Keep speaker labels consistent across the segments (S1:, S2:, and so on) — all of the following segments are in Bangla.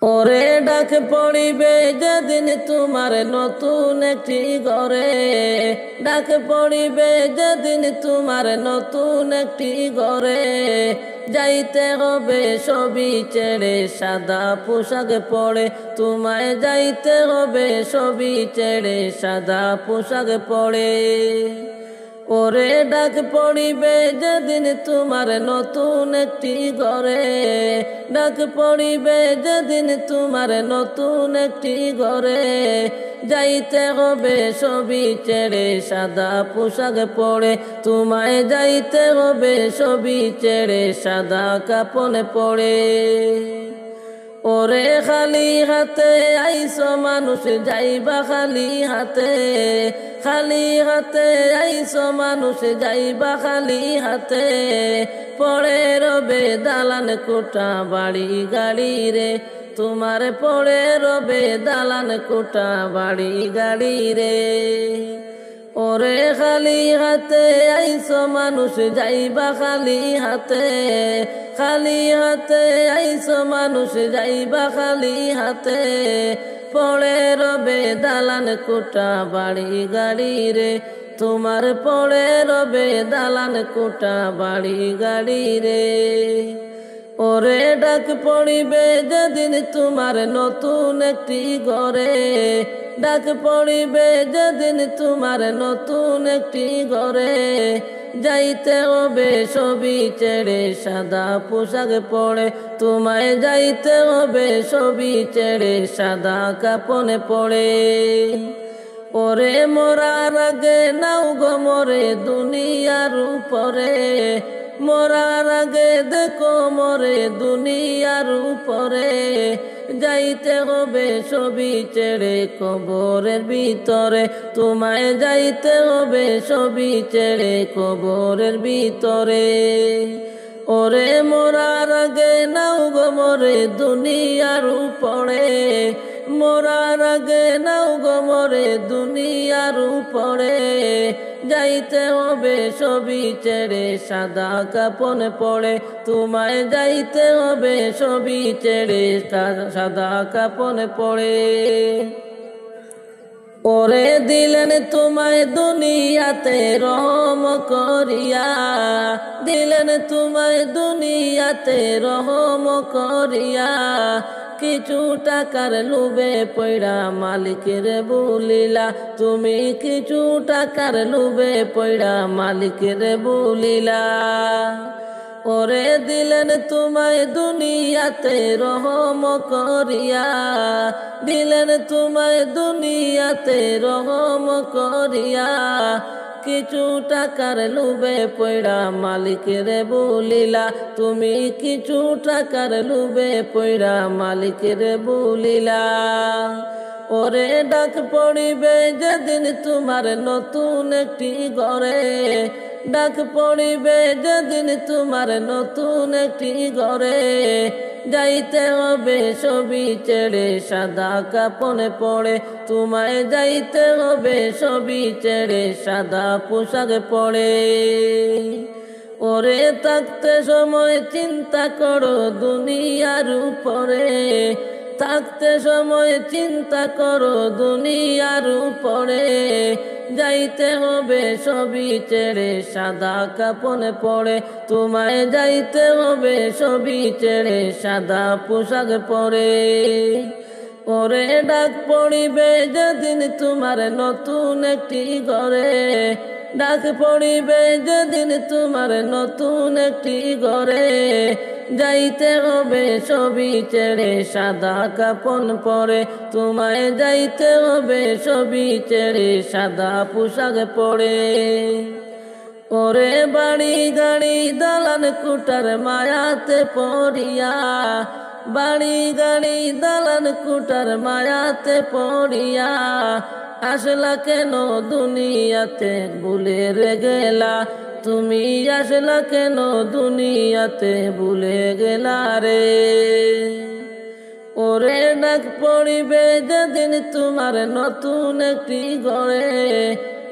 S1: ওরে ডাক পড়িবে যেদিন তোমার নতুন একটি ঘরে, ডাক পড়িবে যেদিন তোমার নতুন একটি ঘরে। যাইতে হবে সবই ছেড়ে সাদা পোশাক পরে, তোমায় যাইতে হবে সবই ছেড়ে সাদা পোশাক পরে। ওরে ডাক পড়িবে যেদিন তোমার নতুন একটি ঘরে, ডাক পড়িবে যেদিন তোমার নতুন একটি ঘরে। যাইতে হবে সবই ছেড়ে সাদা পোশাক পরে, তোমায় যাইতে হবে সবই ছেড়ে সাদা কাপড় পরে। ওরে খালি হাতে আইসো মানুষ যাইবা খালি হাতে, খালি হাতে আইসো মানুষ যাইবা খালি হাতে। পড়ে রবে দালান কোঠা বাড়ি গাড়ি রে, তোমার পড়ে রবে দালান কোঠা বাড়ি গাড়ি রে। ওরে খালি হাতে আইসো মানুষ যাইবা খালি হাতে, খালি হাতে আইসো মানুষ যাইবা খালি হাতে। পড়ে রবে দালান কোঠা বাড়ি গাড়ি রে, তোমার পড়ে রবে দালান কোঠা বাড়ি গাড়ি রে। ওরে ডাক পড়িবে যেদিন তোমার নতুন একটি ঘরে, ডাক পড়িবে যেদিন তোমার নতুন একটি ঘরে। যাইতে হবে সবই ছেড়ে সাদা পোশাক পরে, তোমায় যাইতে হবে সবই ছেড়ে সাদা কাপড় পরে। ওরে মরার আগে নাও গো মরে দুনিয়ার উপরে, মরার আগে দেখো মরে দুনিয়ার উপরে। যাইতে হবে সবই ছেড়ে কবরের ভিতরে, তোমায় যাইতে হবে সবই ছেড়ে কবরের ভিতরে। ওরে মরার আগে নাও গো মরে দুনিয়ার উপরে, মরার আগে নাও গো মরে দুনিয়ার উপরে। যাইতে হবে সবই ছেড়ে সাদা কাপড় পরে, তোমায় যাইতে হবে সবই ছেড়ে সাদা কাপড় পরে। ওরে দিলেন তোমায় দুনিয়াতে রহম করিয়া, দিলেন তোমায় দুনিয়াতে রহম করিয়া। কিছু টাকার লোভে পয়রা মালিকের বলিলা, তুমি কিছু টাকার লোভে পয়রা মালিকের বলিলা। ওরে দিলেন তোমায় দুনিয়াতে রহম করিয়া, দিলেন তোমায় দুনিয়াতে রহম করিয়া। কিছু টাকার লোভে পয়রা মালিকের বলিলা, তুমি কিছু টাকার লোভে পয়রা মালিকের বলিলা। ওরে ডাক পড়িবে যেদিন তোমার নতুন একটি ঘরে, ডাক পড়িবে যেদিন তোমার নতুন একটি ঘরে। যাইতে হবে সবই ছেড়ে সাদা কাপড় পরে, তোমায় যাইতে হবে সবই ছেড়ে সাদা পোশাক পরে। ওরে থাকতে সময় চিন্তা করো দুনিয়ার উপরে, থাকতে সময় চিন্তা করো দুনিয়ার উপরে। যাইতে হবে সবই ছেড়ে সাদা কাপড় পরে, তোমায় যাইতে হবে সবই ছেড়ে সাদা পোশাক পরে। ওরে ডাক পড়িবে যেদিন তোমার নতুন একটি ঘরে, ডাক পড়িবে যেদিন তোমার নতুন একটি ঘরে। যাইতে হবে সবই ছেড়ে সাদা কাপড় পরে, তোমায় যাইতে হবে সবই ছেড়ে সাদা পোশাক পরে। ওরে বাড়ি গাড়ি দালান কোঠার মায়াতে পড়িয়া, বাড়ি গাড়ি দালান কোঠার মায়াতে পড়িয়া। আসলা কেন দুনিয়াতে ভুলে রে গেলা, তুমি আসলা কেন দুনিয়াতে ভুলে গেলা রে। ওরে ডাক পড়িবে যেদিন তোমার নতুন একটি ঘরে,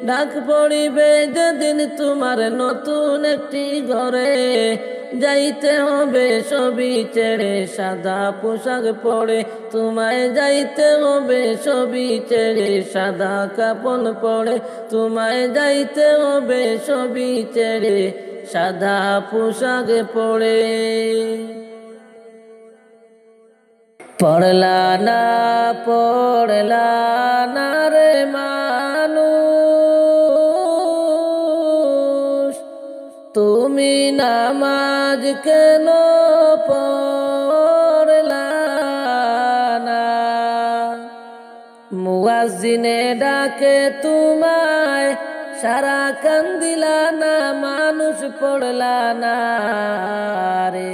S1: ডাক পড়িবে যেদিন তোমার নতুন একটি ঘরে। যাইতে হবে সবই ছেড়ে সাদা পোশাক পরে, তোমায় যাইতে হবে সবই ছেড়ে সাদা কাপন পরে, তোমায় যাইতে হবে সবই ছেড়ে সাদা পোশাক পরে। পড়লা না রে মানুষ, তুমি নামাজ কেন পড়লা না? মুয়াজ্জিনে ডাকে তোমায় সারা কান দিলা না, মানুষ পড়লা না রে।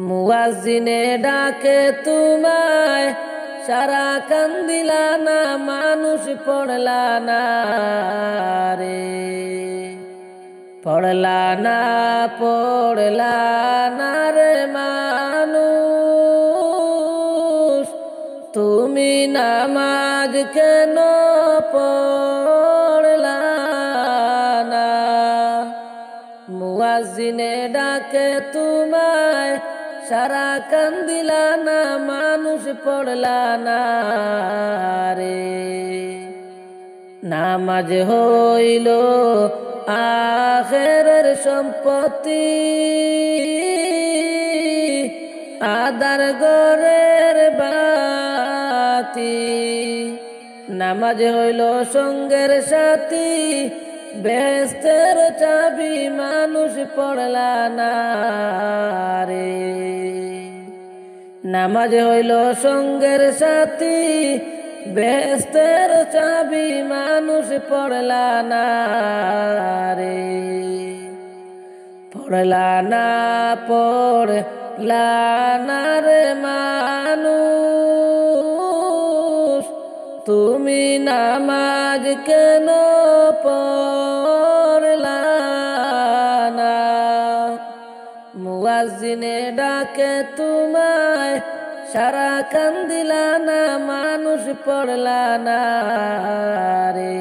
S1: মুয়াজ্জিনে ডাকে তোমায় সারা কান দিলা না, মানুষ পড়লা না রে। পড়লা না রে মানুষ, তুমি নামাজ কেন পড়লা না? মুয়াজ্জিনে ডাকে তোমায় সারা কান দিলা না, মানুষ পড়লা না রে। নামাজ হইল আখিরের সম্পত্তি, আদার ঘরের বাতি। নামাজ হইল সঙ্গের সাথী, বেহেশতের চাবি, মানুষ পড়লা না রে। নামাজ হইল সঙ্গের সাথী, বেহেশতের চাবি, মানুষ পড়লা না রে। পড়লা না রে মানুষ, তুমি নামাজ কেন পড়লা না? মুয়াজ্জিনে ডাকে তোমায় সারা কান দিলা না, মানুষ পড়লা না রে।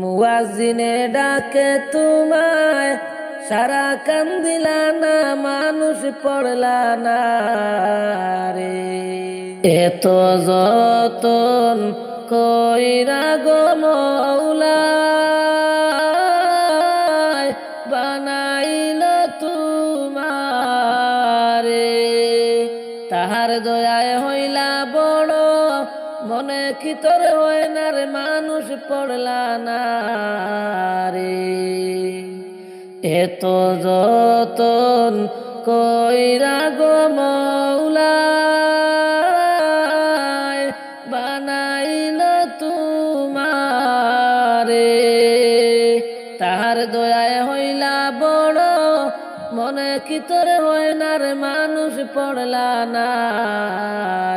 S1: মুয়াজ্জিনে ডাকে তোমায় সারা কান দিলা না, মানুষ পড়লা না রে। এত যতন কইরা গো মওলা বানাইল তোমারে, তাহার দয়ায় হইলা বড়, মনে কি তোর হয় না রে, মানুষ পড়লা না রে। এত যতন কইরা গো মওলা বানাইল তোমারে, তাহার দয়ায় হইলা বড়, মনে কি তোর হয় না রে, মানুষ পড়লা না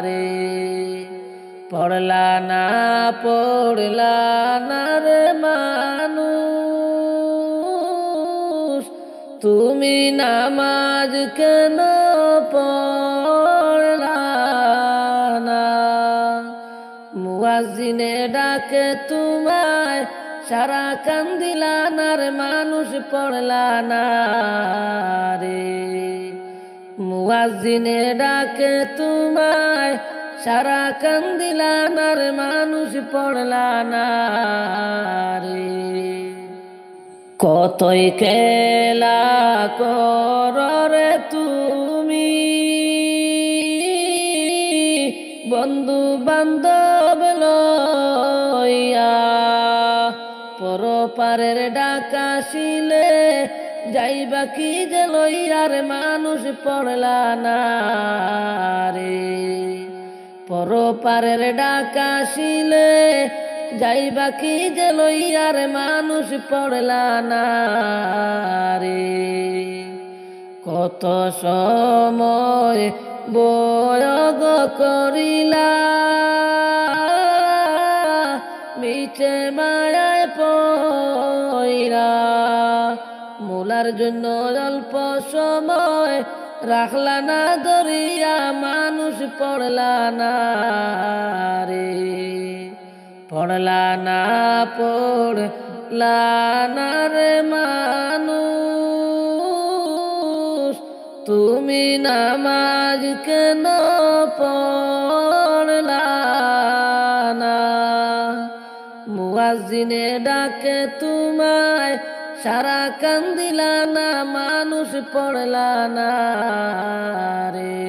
S1: রে। পড়লা না রে মানুষ, তুমি নামাজ কেন পড়লা না? মুয়াজ্জিনে ডাকে তোমায় সারা কান দিলা না রে, মানুষ পড়লা না রে। মুয়াজ্জিনে ডাকে তোমায় সারা কান দিলা না রে, মানুষ পড়লা না রে। কতই খেলা কর রে তুমি, বন্ধু বান্ধব লইয়া, পরপারের ডাকা শিলে যাইবা কি যে লইয়ার, মানুষ পড়লা না রে। পরপারের ডাকা শিলে যাইবা কি যে লইয়ার, মানুষ পড়লা না রে। কত সময় বয়গ করিলা, মিছে মায়ায় পইরা, মোলার জন্য অল্প সময় রাখলা না ধরিয়া, মানুষ পড়লা না রে। পড়লা না রে মানুষ, তুমি নামাজ কেন পড়লা না? মুয়াজ্জিনে ডাকে তোমায়, সারা কান্দিলা না, মানুষ পড়লা না রে।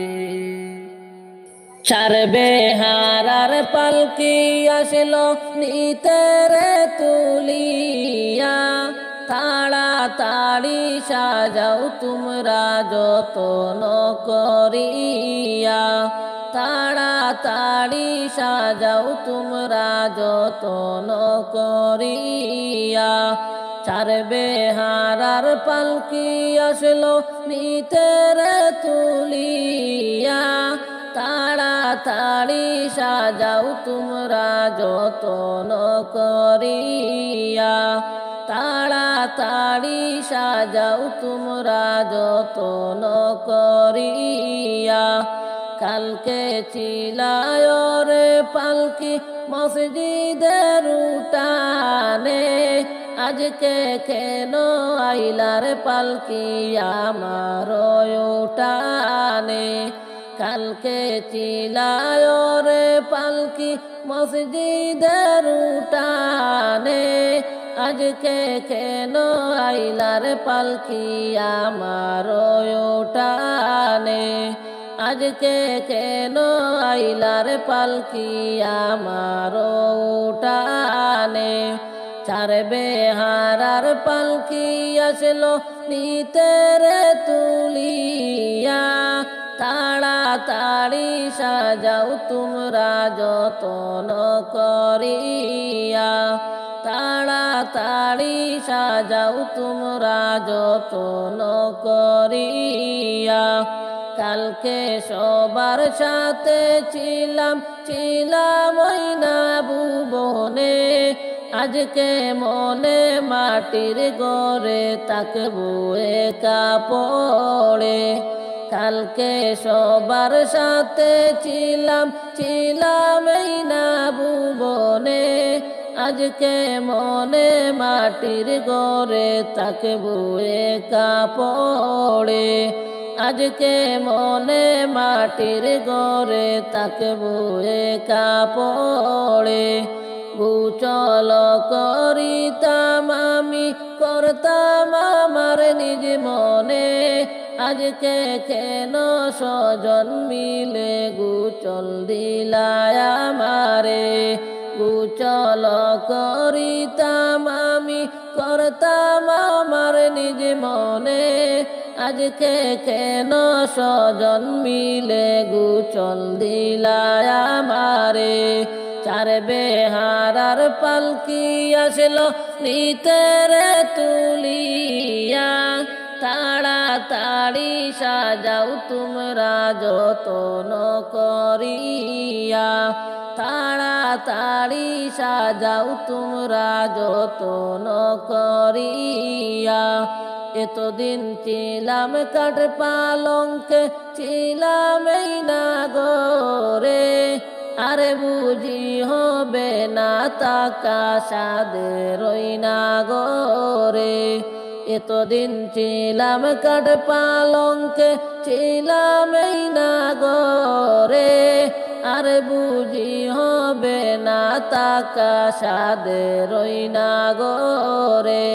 S1: ছাড়বে হারার পালকি আসলো নিতে রে তুলিয়া, তাড়াতাড়ি সাজাও তোমরা যতন করিয়া, তাড়াতাড়ি সাজাও তোমরা যতন করিয়া। ছাড়বে হারার পালকি আসলো নিতে রে তুলিয়া, তাড়াতাড়ি সাজাও তোমরা যতন করিয়া, তাড়াতাড়ি সাজাও তোমরা যতন করিয়া। কালকে চিলায় রে পালকি মসজিদের উঠানে, আজকে কেন আইলার পালকি আমার উঠানে? কালকে চিলায় রে পালকি মসজিদের উঠানে, আজকে কেন আইলার পালকি আমার উঠানে? আজকে কেন আইলার পালকি আমার উঠানে? ছাড়বে হারার পালকি আসলো নিতে রে তুলিয়া, তাড়াতাড়ি সাজাও তোমরা যতন করিয়া, তাড়াতাড়ি সাজাও তোমরা যতন করিয়া। কালকে সবার সাথে ছিলাম ওই না ভুবনে, আজকে মনে মাটির ঘরে থাকবো একা পড়ে। কালকে সবার সাথে ছিলাম এই না ভুবনে, আজকে মনে মাটির ঘরে থাকবো একা পড়ে। আজকে মনে মাটির ঘরে থাকবো একা পড়ে। গোচল করিতাম আমি, করতাম আমার নিজ মনে, আজকে কেন স্বজন মিলে গোচল দিলায় আমারে? গোচল করিতাম আমি, করতাম আমার নিজ মনে, আজকে কেন স্বজন মিলে গোচল দিলায় আমারে? ছাড়বে হারার পালকি আসলো নিতে রে তুলিয়া, তাড়াতাড়ি সাজাও তোমরা যতন করিয়া, তাড়াতাড়ি সাজাও তোমরা যতন করিয়া। এতদিন ছিলাম কাঠ পালঙ্কে, ছিলাম এই না ঘরে, আরে বুঝি হবে না তাকা সাদের ওই না ঘরে। এতদিন ছিলাম কাঠ পালঙ্কে, ছিলাম এই না ঘরে, আরে বুঝি হবে না তাকা সাদের ওই না ঘরে,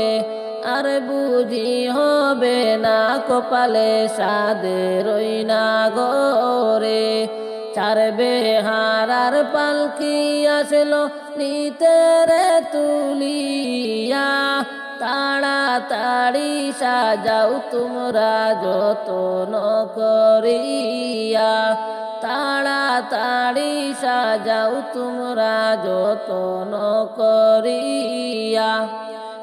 S1: আরে বুঝি হবে না কপালে সাদের ওই না ঘরে। ছাড়বে হারার পালকি আসলো নিতে রে তুলিয়া, তাড়াতাড়ি সাজাও তোমরা যতন করিয়া, তাড়াতাড়ি সাজাও তোমরা যতন করিয়া।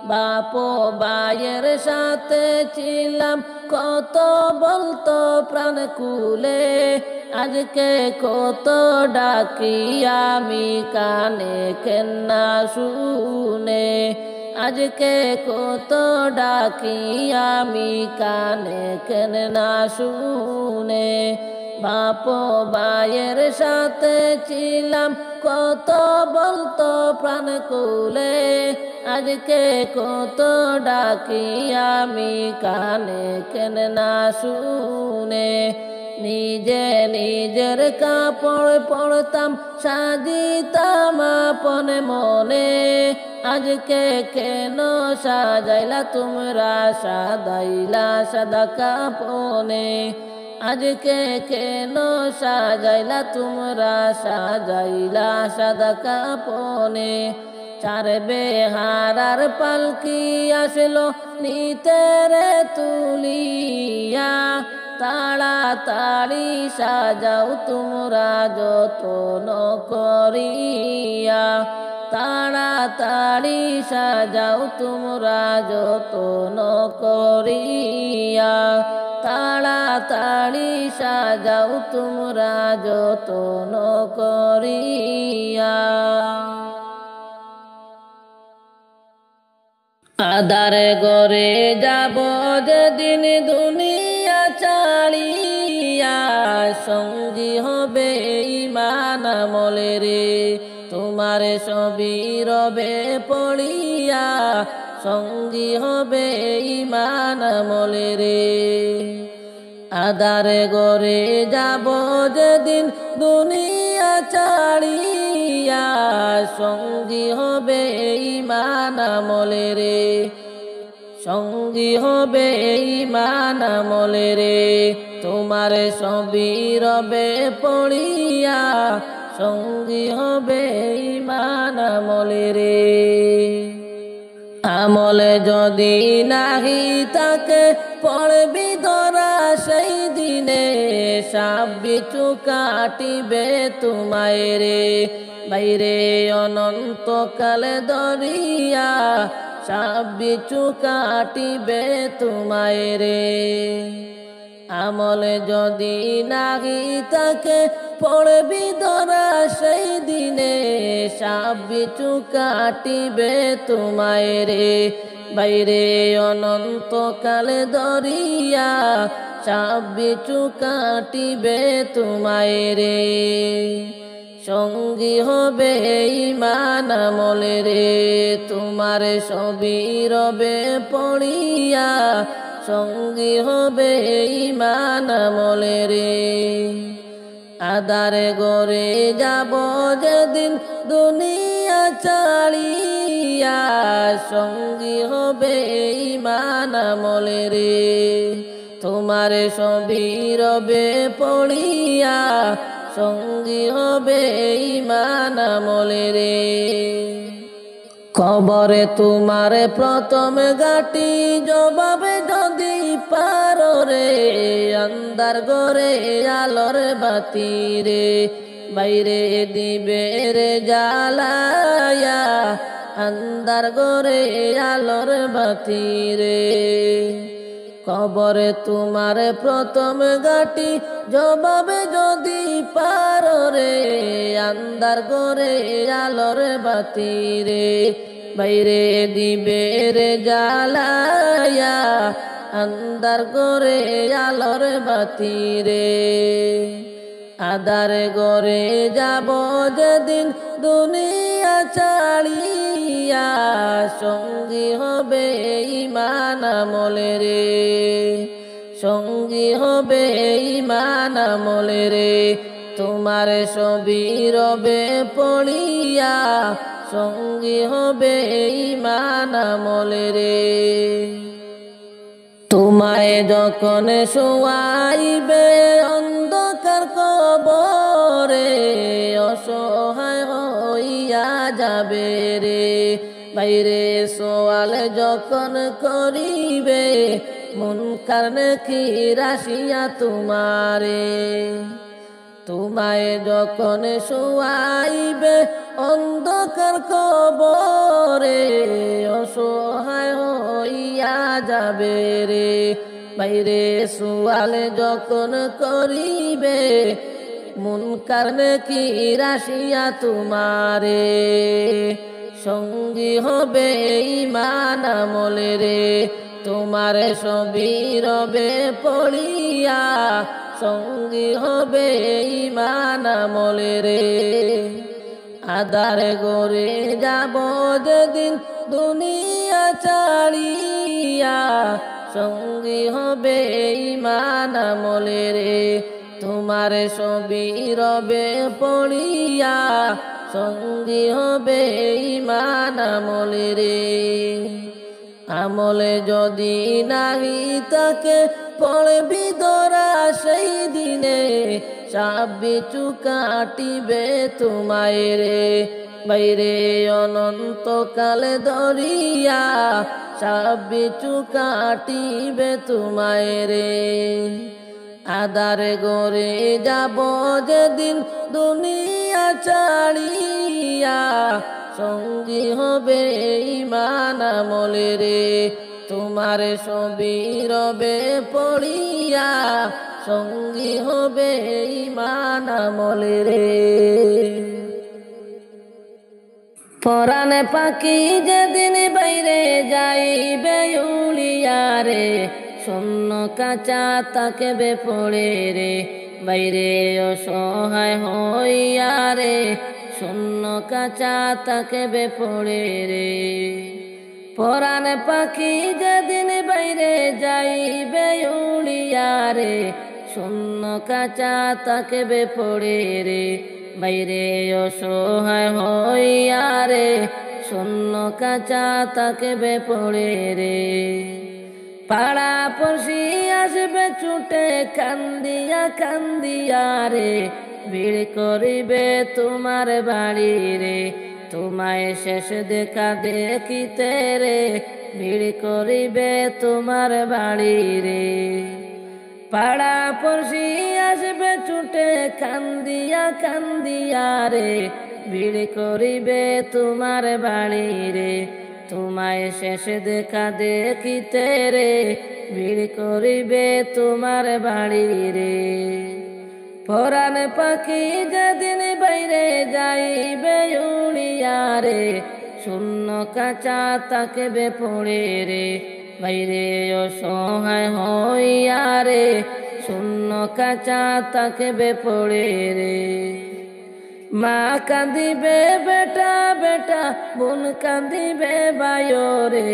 S1: বাপ ভাইয়ের সাথে ছিলাম কত বলতো প্রাণ খুলে, আজকে কত ডাকি আমি কানে কেন্না শুনে, আজকে কত ডাকি আমি কানে কেন্না শুনে। বাপ ভাইয়ের সাথে ছিলাম কত বলতো প্রাণ খুলে, আজকে কত ডাকি আমি কানে কেন না শুনে। নিজে নিজের কাপড় পরতাম সাজিতাম আপন মনে, আজকে কেন সাজাইলা তোমরা সাদাইলা সাদা কাপনে। আজকে কেন সাজাইলা তোমরা সাজাইলা সাদা কাপনে। চার বেহারার পালকি আসলো নিতে রে তুলিয়া, তাড়াতাড়ি সাজাও তোমরা যত্ন করিয়া, তাড়াতাড়ি সাজাও তোমরা যত্ন করিয়া, তাড়াতাড়ি সাজাও তোমরা যত্ন করিয়া। আধারে ঘরে যাব যেদিন দুনিয়া ছাড়িয়া, সঙ্গী হবে ঈমান আমলে রে তোমার সবই রবে পড়িয়া, সঙ্গী হবে ঈমান আমলে রে। আধারে ঘরে যাব যেদিন দুনিয়া ছাড়িয়া, সঙ্গী হবে ঈমান আমলে রে, সঙ্গী হবে ঈমান আমলে রে তোমার সবই রবে পড়িয়া, সঙ্গী হবে ঈমান আমলে রে। আমলে যদি নাহি তাকে পড়বি ধরা সেই দিনে, সাপ বিছু কাটিবে তোমায় রে বাইরে অনন্তকালে দরিয়া, সাপ বিছু কাটিবে তোমায় রে। আমলে যদি নাহি তাকে পড়বি ধরা সেই দিনে, সাপ বিছু কাটিবে তোমায় রে বাইরে অনন্তকালে দরিয়া, সাপ বিছু কাটিবে তোমায় রে। সঙ্গী হবে ঈমান আমলে রে তোমার সবই রবে পড়িয়া, সঙ্গী হবে ঈমান আমলে রে। আধারে ঘরে যাব যেদিন দুনিয়া ছাড়িয়া, সঙ্গী হবে ঈমান আমলে রে তোমার সবই রবে পড়িয়া, সঙ্গী হবে ঈমান আমলে রে। কবরে তোমার প্রথম গাটি জবাবে যদি পারো রে, আন্ধার ঘরে আলোর বাতি রে বাইরে দিবে রে জ্বালায়া, আন্ধার ঘরে আলোর বাতি রে। কবরে তোমার প্রথম গাটি জবাবে যদি পারো রে, আন্ধার ঘরে আলোর বাতি রে বাইরে দিবে রে জ্বালায়া, আন্ধার ঘরে আলোর বাতি রে। আধারে ঘরে যাব যেদিন দুনিয়া ছাড়িয়া, সঙ্গী হবে ঈমান আমলে রে, সঙ্গী হবে ঈমান আমলে রে তোমার সবই রবে পড়িয়া, সঙ্গী হবে ঈমান আমলে রে। তোমায় যখন শোয়াইবে অন্ধকার কবরে, অসহায় হইয়া যাবে রে বাইরে সওয়াল যখন করিবে, মুনকার নাকির আসিয়া তোমারে। তোমায় যখন শোয়াইবে অন্ধকার কবরে, অসহায় হইয়া যাবে রে বাইরে সওয়াল যখন করিবে, মুনকার নাকির আসিয়া তোমারে। সঙ্গী হবে ঈমান আমলে রে তোমার সবই রবে পড়িয়া, সঙ্গী হবে ঈমান আমলে রে। আধারে গড়ে যাব যেদিন দুনিয়া ছাড়িয়া, সঙ্গী হবে ঈমান আমলে রে। তোমার ছবি রবে পড়িয়া, সঙ্গী হবে ঈমান আমলে রে। আমলে যদি নাহি তাকে পড়বি ধরা সেই দিনে, সাপ বিছু কাটিবে তোমায় রে। বাইরে অনন্তকাল ধরিয়া, সাপ বিছু কাটিবে তোমায় রে। আধারে গড়ে যাব যেদিন দুনিয়া ছাড়িয়া, সঙ্গী হবে ঈমান আমলে রে। তোমার ছবি রবে পড়িয়া, সঙ্গী হবে ঈমান আমলে রে। পরাণে পাখি যেদিন বাইরে যাইবে উড়িয়া রে, শূন্য কাঁচা তাকবে পড়ে রে। বাইরে অসহায় হইয়া রে, শূন্য কাঁচা তাকবে পড়ে রে। পরাণে পাখি যেদিন বাইরে যাইবে উড়িয়া রে, শূন্য কাঁচা তাকবে পড়ে রে। বাইরে অসহায় হইয়া রে, শূন্য কাঁচা তাকবে পড়ে রে। পাড়া পড়শি আসবে ছুটে কান্দিয়া কান্দিয়া রে, ভিড় করিবে তোমার বাড়ি রে। তোমায় শেষ দেখা দেখিতে রে, ভিড় করিবে তোমার বাড়ি রে। পাড়া পড়শি আসবে ছুটে কান্দিয়া কান্দিয়া রে, ভিড় করিবে তোমার বাড়ি রে। তোমায় শেষ দেখা দেখিতে রে, ভিড় করিবে তোমার বাড়ি রে। পরাণ পাখি যেদিন বাইরে যাইবে উড়িয়া রে, শূন্য কাঁচা তাকবে পড়ে রে। বাইরে অসহায় হইয়া রে, শূন্য কাঁচা তাকবে পড়ে রে। মা কাঁদিবে বেটা বেটা, বোন কাঁদিবে বায়ো রে।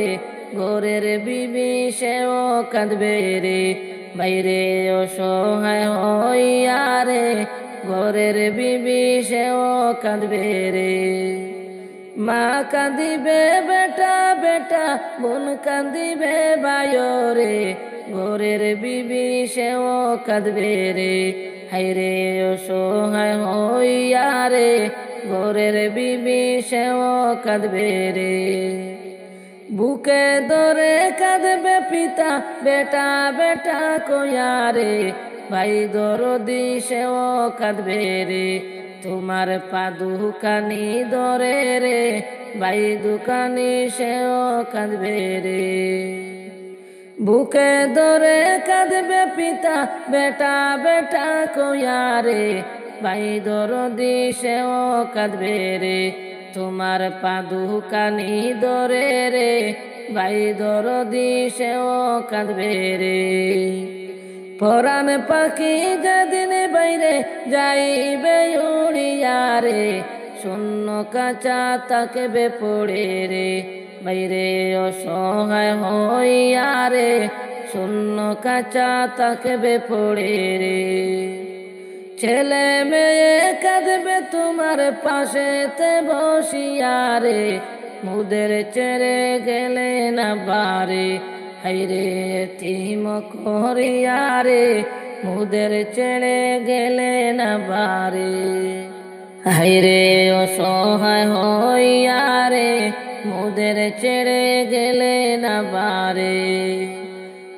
S1: ঘরের বিবি সেও কাঁদবে রে। বাইরে অসহায় হইয়া রে, ঘরের বিবি সেও কাঁদবে রে। মা কাঁদিবে বেটা বেটা, বোন কাঁদিবে বায়ো রে। ঘরের বিবি সেও কাঁদবে রে। হায়রে অসহায় হইয়া রে, ঘরের বিবি সেও কাঁদবে রে। বুকে ধরে কাঁদবে পিতা বেটা বেটা কইয়া রে। ভাই দরদি সেও কাঁদবে রে। তোমার পা দুখানি ধরে রে, ভাই দুখানি সেও কাঁদবে রে। বুকে ধরে কাঁদবে পিতা বেটা বেটা কইয়া রে। ভাই দরদি সেও কাঁদবে রে। তোমার পা দুখানি ধরে রে, ভাই দরদি সেও কাঁদবে রে। পরাণ পাখি যেদিন বাইরে যাইবে উড়িয়া রে, শূন্য কাঁচা তাকবে পড়ে রে। বাইরে অসহায় হইয়া রে, শূন্য কাঁচা তাকবে পড়ে রে। ছেলে মেয়ে কাঁদবে তোমার পাশেতে বসিয়া রে। মুদের ছেড়ে গেলে না বারে, হাইরে এতিম করিয়া রে। মুদের ছেড়ে গেলে না বারে, হাইরে অসহায় হইয়া রে। মুদের ছেড়ে গেলে না বারে।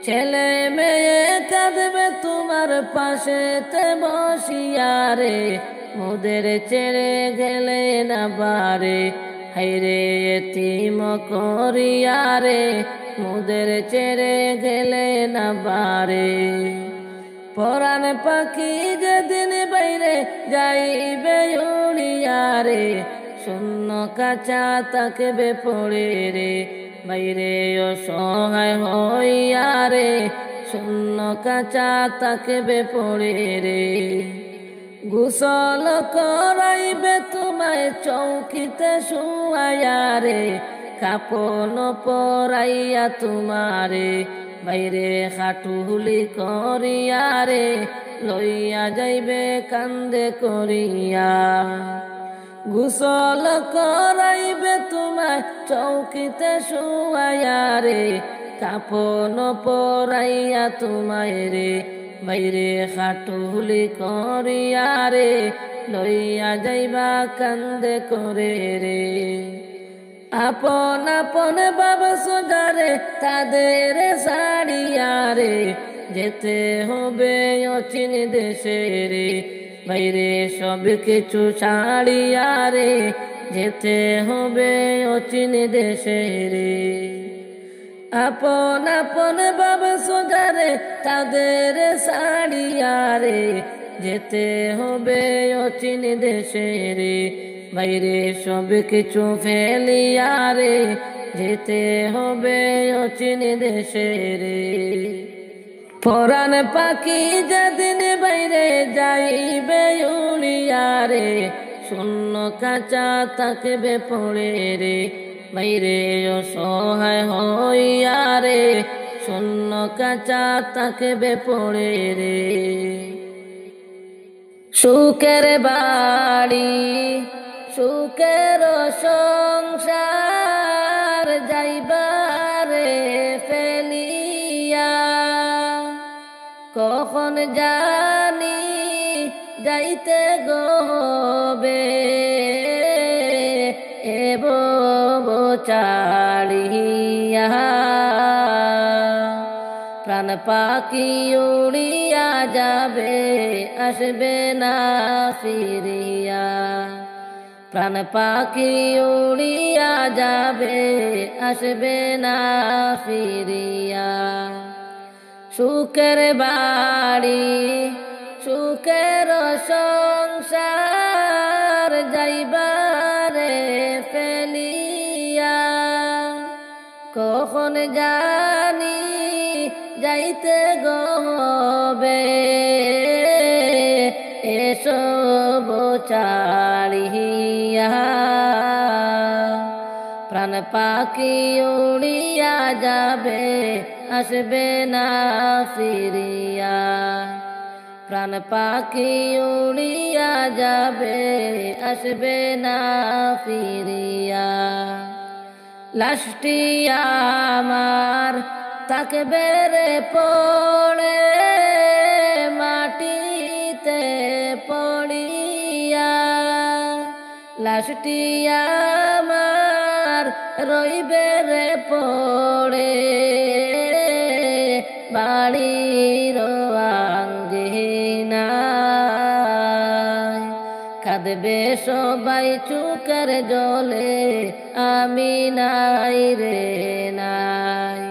S1: ছেলে মেয়ে কাঁদবে তোমার পাশেতে বসিয়া রে। মুদের ছেড়ে গেলে না বারে, হাইরে এতিম করিয়া রে। মুদের ছেড়ে গেলে না বারে। পরাণ পাখি যেদিন বাইরে যাইবে উড়িয়া রে, শূন্য কাঁচা তাকবে পড়ে রে। বাইরে অসহায় হইয়া রে, শূন্য কাঁচা তাকবে পড়ে রে। গোসল করাইবে তোমায় চৌকিতে শুয়াইয়া রে, কাপন পরাইয়া তোমারে বাইরে খাটুলি করিয়া রে, লইয়া যাইবে কান্দে করিয়া। গোসল করাইবে তোমায় চৌকিতে শুয়াইয়া রে, কাপন পরাইয়া তোমায় রে বাইরে খাটুলি করিয়া রে, লইয়া যাইবা কান্দে করে রে। আপন আপন বাবা সোজারে তাদের সারিয়া রে, যেতে হবে অচিন দেশে রে বাইরে সব কিছু ছাড়িয়া রে, যেতে হবে অচিন দেশে রে। আপন আপন বাবা সোজারে তাদের সারিয়া রে, যেতে হবে অচিন দেশে রে বাইরে সব কিছু ফেলিয়া রে, যেতে হবে অচিন দেশে রে। পরাণ পাখি যেদিন বাইরে যাইবে উড়িয়া রে, শূন্য কাঁচা তাকবে পড়ে রে বাইরে অসহায় হইয়া রে, শূন্য কাঁচা তাকবে পড়ে রে। সুখের বাড়ি সুখের সংসার যাইবারে ফেলিয়া, কখন জানি যাইতে গবে এব চাড়িয়া। প্রাণ পাখি উড়িয়া যাবে আসবে না ফিরিয়া, প্রাণ পাখি উড়িয়া যাবে আসবে না ফিরিয়া। সুখের বাড়ি সুখের সংসার যাইবারে ফেলিয়া, কখন জানি যাইতে গবে এসব চাড়িয়া। প্রাণ পাখি উড়িয়া যাবে আসবে না ফিরিয়া, প্রাণ পাখি উড়িয়া যাবে আসবে না ফিরিয়া। লাশটি আমার তাকবে রে পড়ে মাটিতে পড়িয়া, লাশটি আমার রইবে রে পড়ে বাড়ির আঙ্গিনায়। কাঁদবে সবাই চোখের জলে আমি নাই রে নাই,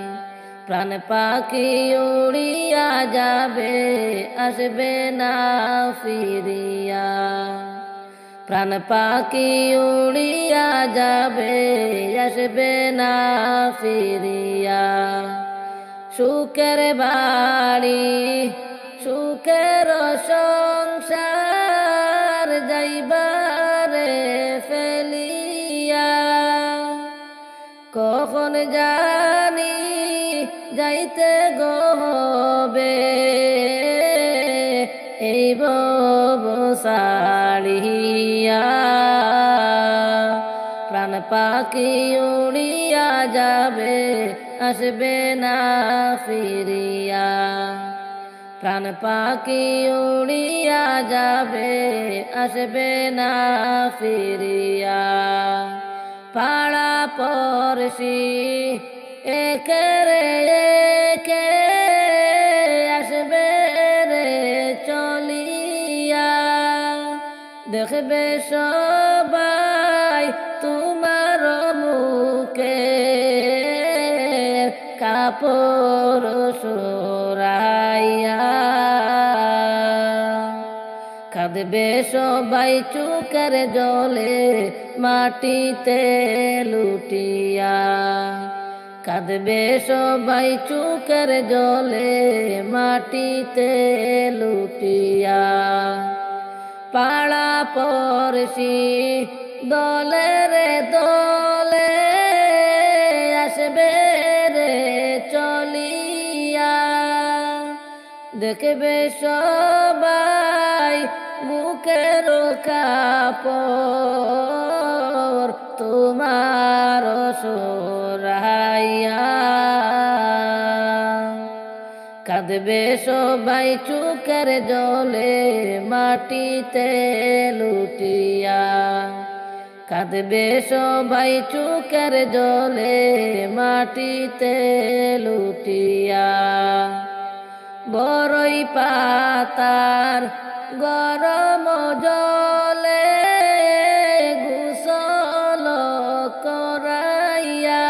S1: প্রাণ পাখি উড়িয়া যাবে আসবে না ফিরিয়া, প্রাণ পাখি উড়িয়া যাবে আসবে না ফিরিয়া। সুখের বাড়ি সুখের সংসার যাইবারে ফেলিয়া, কখন জানি যাইতে গবে এই বসাড়িয়া। প্রাণ পাখি উড়িয়া যাবে আসবে না ফিরিয়া, প্রাণ পাখি উড়িয়া যাবে আসবে না ফিরিয়া। পাড়া পড়শি একেরে একে আসবে রে চলিয়া, দেখবে সবাই তোমার মুখে কাপড় সরাইয়া। কাঁদবে সবাই চোখের জলে মাটিতে লুটিয়া, কাঁদবে সবাই চোখের জলে মাটিতে লুটিয়া। পাড়া পড়শি দলে রে দলে আসবে রে চলিয়া। দেখবে সবাই বুকের কাপড় তোমার সরাইয়া। কাঁদবে সবাই চোখের জলে মাটিতে লুটিয়া। কাঁদবে সবাই চোখের জলে মাটিতে লুটিয়া। বড়ই পাতার গরম জলে গোসল করাইয়া।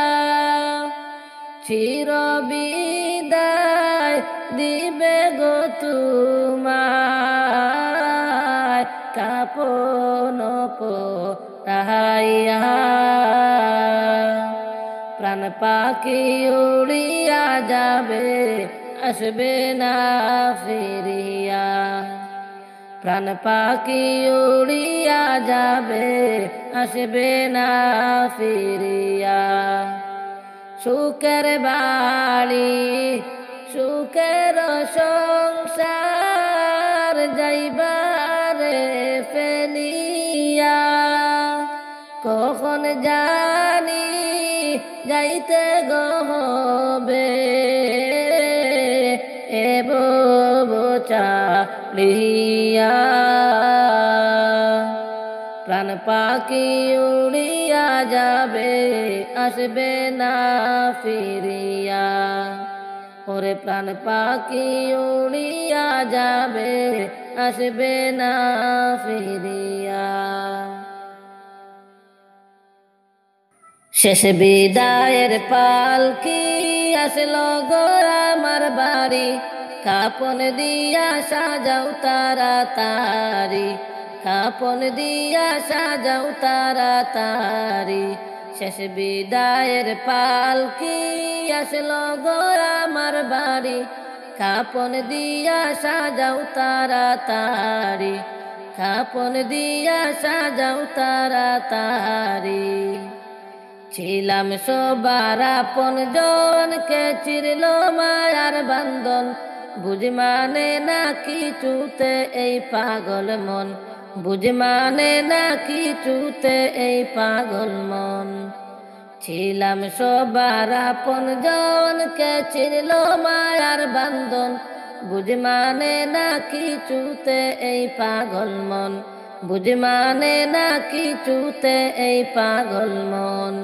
S1: চির বিদায় দিবে গো তোমায় কাপন পরাইয়া। প্রাণ পাখি উড়িয়া যাবে আসবে না ফিরিয়া। প্রাণ পাখি উড়িয়া যাবে আসবে না ফিরিয়া। সুখের বাড়ি সুখের সংসার যাইবারে ফেলিয়া। কখন জানি যাইতে গো হবে এব চালিয়া। প্রাণ পাখি উড়িয়া যাবে আসবে না ফিরিয়া। ওরে প্রাণ পাখি উড়িয়া যাবে আসবে না ফিরিয়া। শেষ বিদায়ের পালকি আসলো গো আমার বাড়ি। কাপন দিয়া সাজাও তাড়াতাড়ি। কাপন দিয়া সাজাও তাড়াতাড়ি। শেষ বিদায়ের পালকি আসলো গো আমার বাড়ি। কাপন দিয়া সাজাও তাড়াতাড়ি। কাপন দিয়া সাজাও তাড়াতাড়ি। ছিলাম সবার আপন জনকে চিরল মায়ার বান্ধন। বুঝ মানে না কিছুতে এই পাগল মন। বুঝ মানে না কিছুতে এই পাগল মন। ছিলাম সবার আপন জনকে চিরল মায়ার বান্ধন। বুঝ মানে না কিছুতে এই পাগল মন। বুঝ মানে না কিছুতে এই পাগল মন।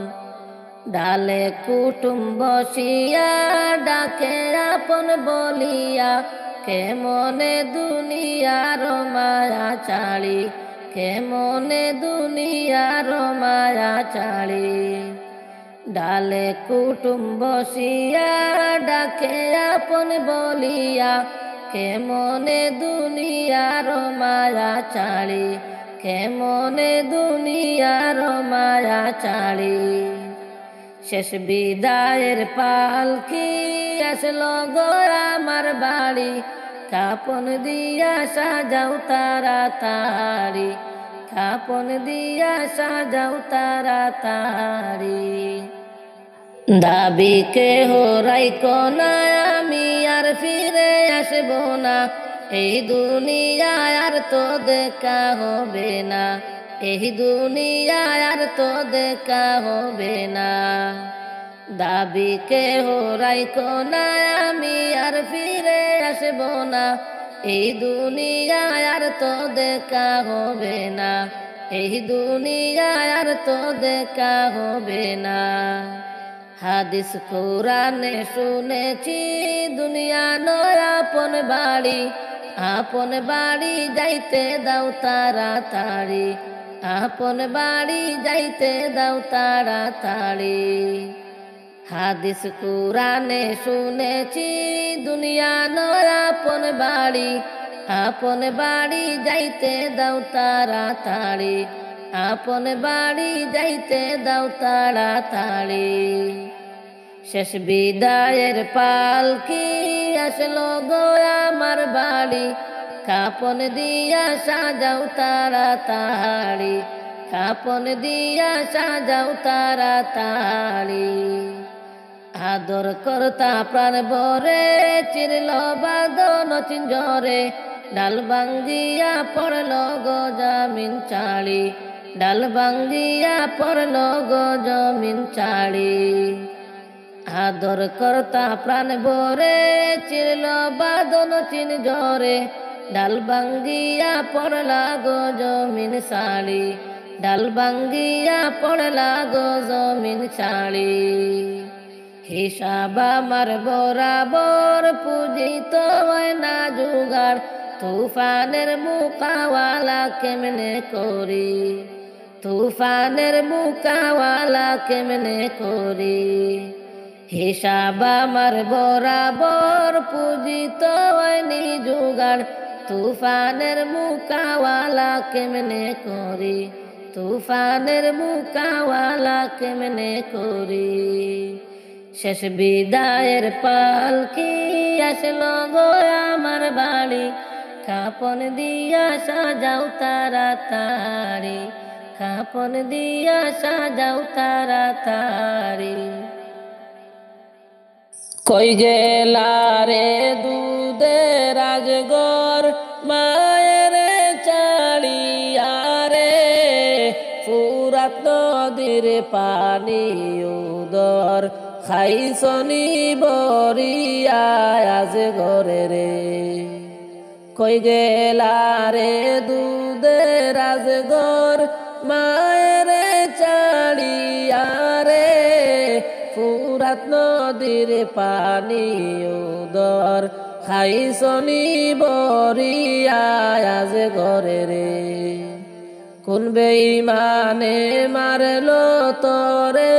S1: ডালে কুটুম বসিয়া ডাকে আপন বলিয়া। কেমনে দুনিয়ার মায়া ছাড়ি। কেমনে দুনিয়ার মায়া ছাড়ি। ডালে কুটুম বসিয়া ডাকে আপন বলিয়া। কেমনে দুনিয়ার মায়া ছাড়ি। কেমনে দুনিয়ার মায়া ছাড়ি। শেষ বিদায়ের পালকি আসলো গো আমার বাড়ি। কাপন দিয়া সাজাও তাড়াতাড়ি। কাপন দিয়া সাজাও তাড়াতাড়ি। দাবি কেহ রাইখো না আমি আর ফিরে আসব না। এই দুনিয়ায় আর তো দেখা হবে না। এই দুনিয়ায় আর তো দেখা হবে না। দাবি কেহ রাইখো না আমি আর ফিরে আসব না। এই দুনিয়ায় আর তো দেখা হবে না। এই দুনিয়ায় আর তো দেখা হবে না। হাদিস কোরআনে শুনেছি দুনিয়া নয় আপন বাড়ি। আপন বাড়ি যাইতে দাও তাড়াতাড়ি। আপন বাড়ি যাইতে দাও তাড়াতাড়ি। হাদিস কোরআনে শুনেছি দুনিয়া নয় আপন বাড়ি। আপন বাড়ি যাইতে দাও তাড়াতাড়ি। আপন বাড়ি যাইতে দাও তাড়াতাড়ি। শেষ বিদায়ের পালকি আসলো গো আমার বাড়ি, কাপন দিয়া সাজাও তাড়াতাড়ি, কাপন দিয়া সাজাও তাড়াতাড়ি। আদর করতা প্রাণ ভরে চিরল বাদন চিঞ্জরে, ডাল ভাঙ্গিয়া পড়ল গো জমিন চাড়ি, ডাল ভাঙ্গিয়া পড়ল গো জমিন চাড়ি। আদর করতা প্রাণ ভরে চিরল বাদন চিঞ্জরে, ডাল ভাঙ্গিয়া পড়লা গো জমিন চাড়ি, ডাল ভাঙ্গিয়া পড়লা গো জমিন চাড়ি। হিসাব আমার বরাবর পুঁজিত হয় না জুগার, তুফানের মুকাওয়ালা কেমনে করি, তুফানের মুকাওয়ালা কেমনে করি। হিসাব আমার বরাবর পুঁজিত হয় নি জুগার, তুফানের মুকাওয়ালা কেমনে করি, তুফানের মুকাওয়ালা কেমনে করি। শেষ বিদায়ের পালকি আসলো গো আমার বাড়ি, কাপন দিয়া সাজাও তাড়াতাড়ি, কাপন দিয়া সাজাও তাড়াতাড়ি। কই গেলা রে দুধের রাজগর মায়ের চাড়িয়া রে, ফুরাত নদীর পানি উদর খাইছনি বরিয়া আজ ঘরে রে। কই গেলা রে দুধের রাজগর মায়ের চাড়িয়া রে, ফুরাত নদীর পানি উদর খাইছনি বরিয়া আজ ঘরে রে। কোন বেঈমানে মারলো তরে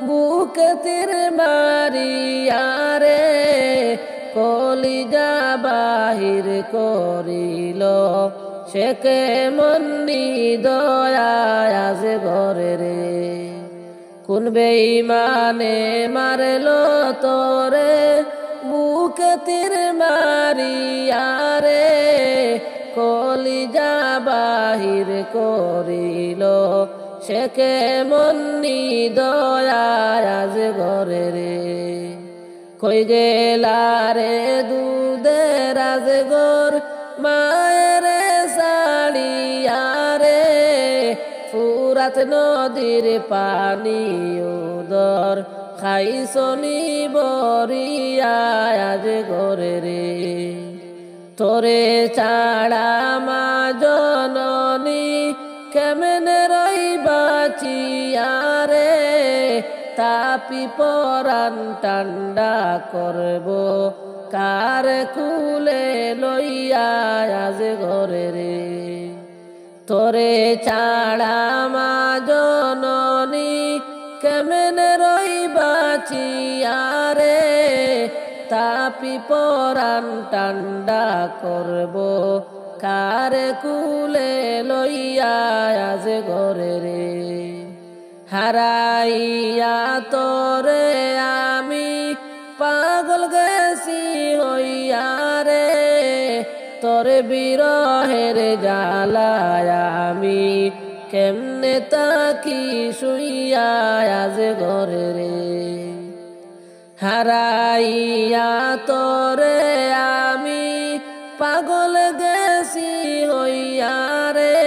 S1: বুকে তীর মারিয়া রে, কলিজা বাহির করিল সে কেমন দয়া আজ ঘরে রে। কোন বেঈমানে মারলো তরে বুকে তীর মারিয়া রে, কলিজা বাহির করিল সে কেমন দয়া আজ ঘরে রে। কই গেলা রে দুধের রাজগর মায়ের সাড়িয়া রে, ফুরাত নদীর পানি উদর খাইছনি বরিয়া আজ ঘরে রে। তোরে ছাড়া মা জননী কেমনে রইবাচিয়া রে, তাপি পরান ঠান্ডা করব কার কুলে লইয়া আজ ঘরে রে। তোরে ছাড়া মা জননী কেমনে রইবাচিয়া রে, তাপি পরান ঠান্ডা করব কার কুলে লইয়া আজ ঘরে রে। হারাইয়া তোরে আমি পাগল গেছি হইয়া রে, তোরে বিরহের জ্বালায় আমি কেমনে তাকি শুইয়া আজ ঘরে রে। হারাইয়া তোরে আমি পাগল গেছি হইয়া রে,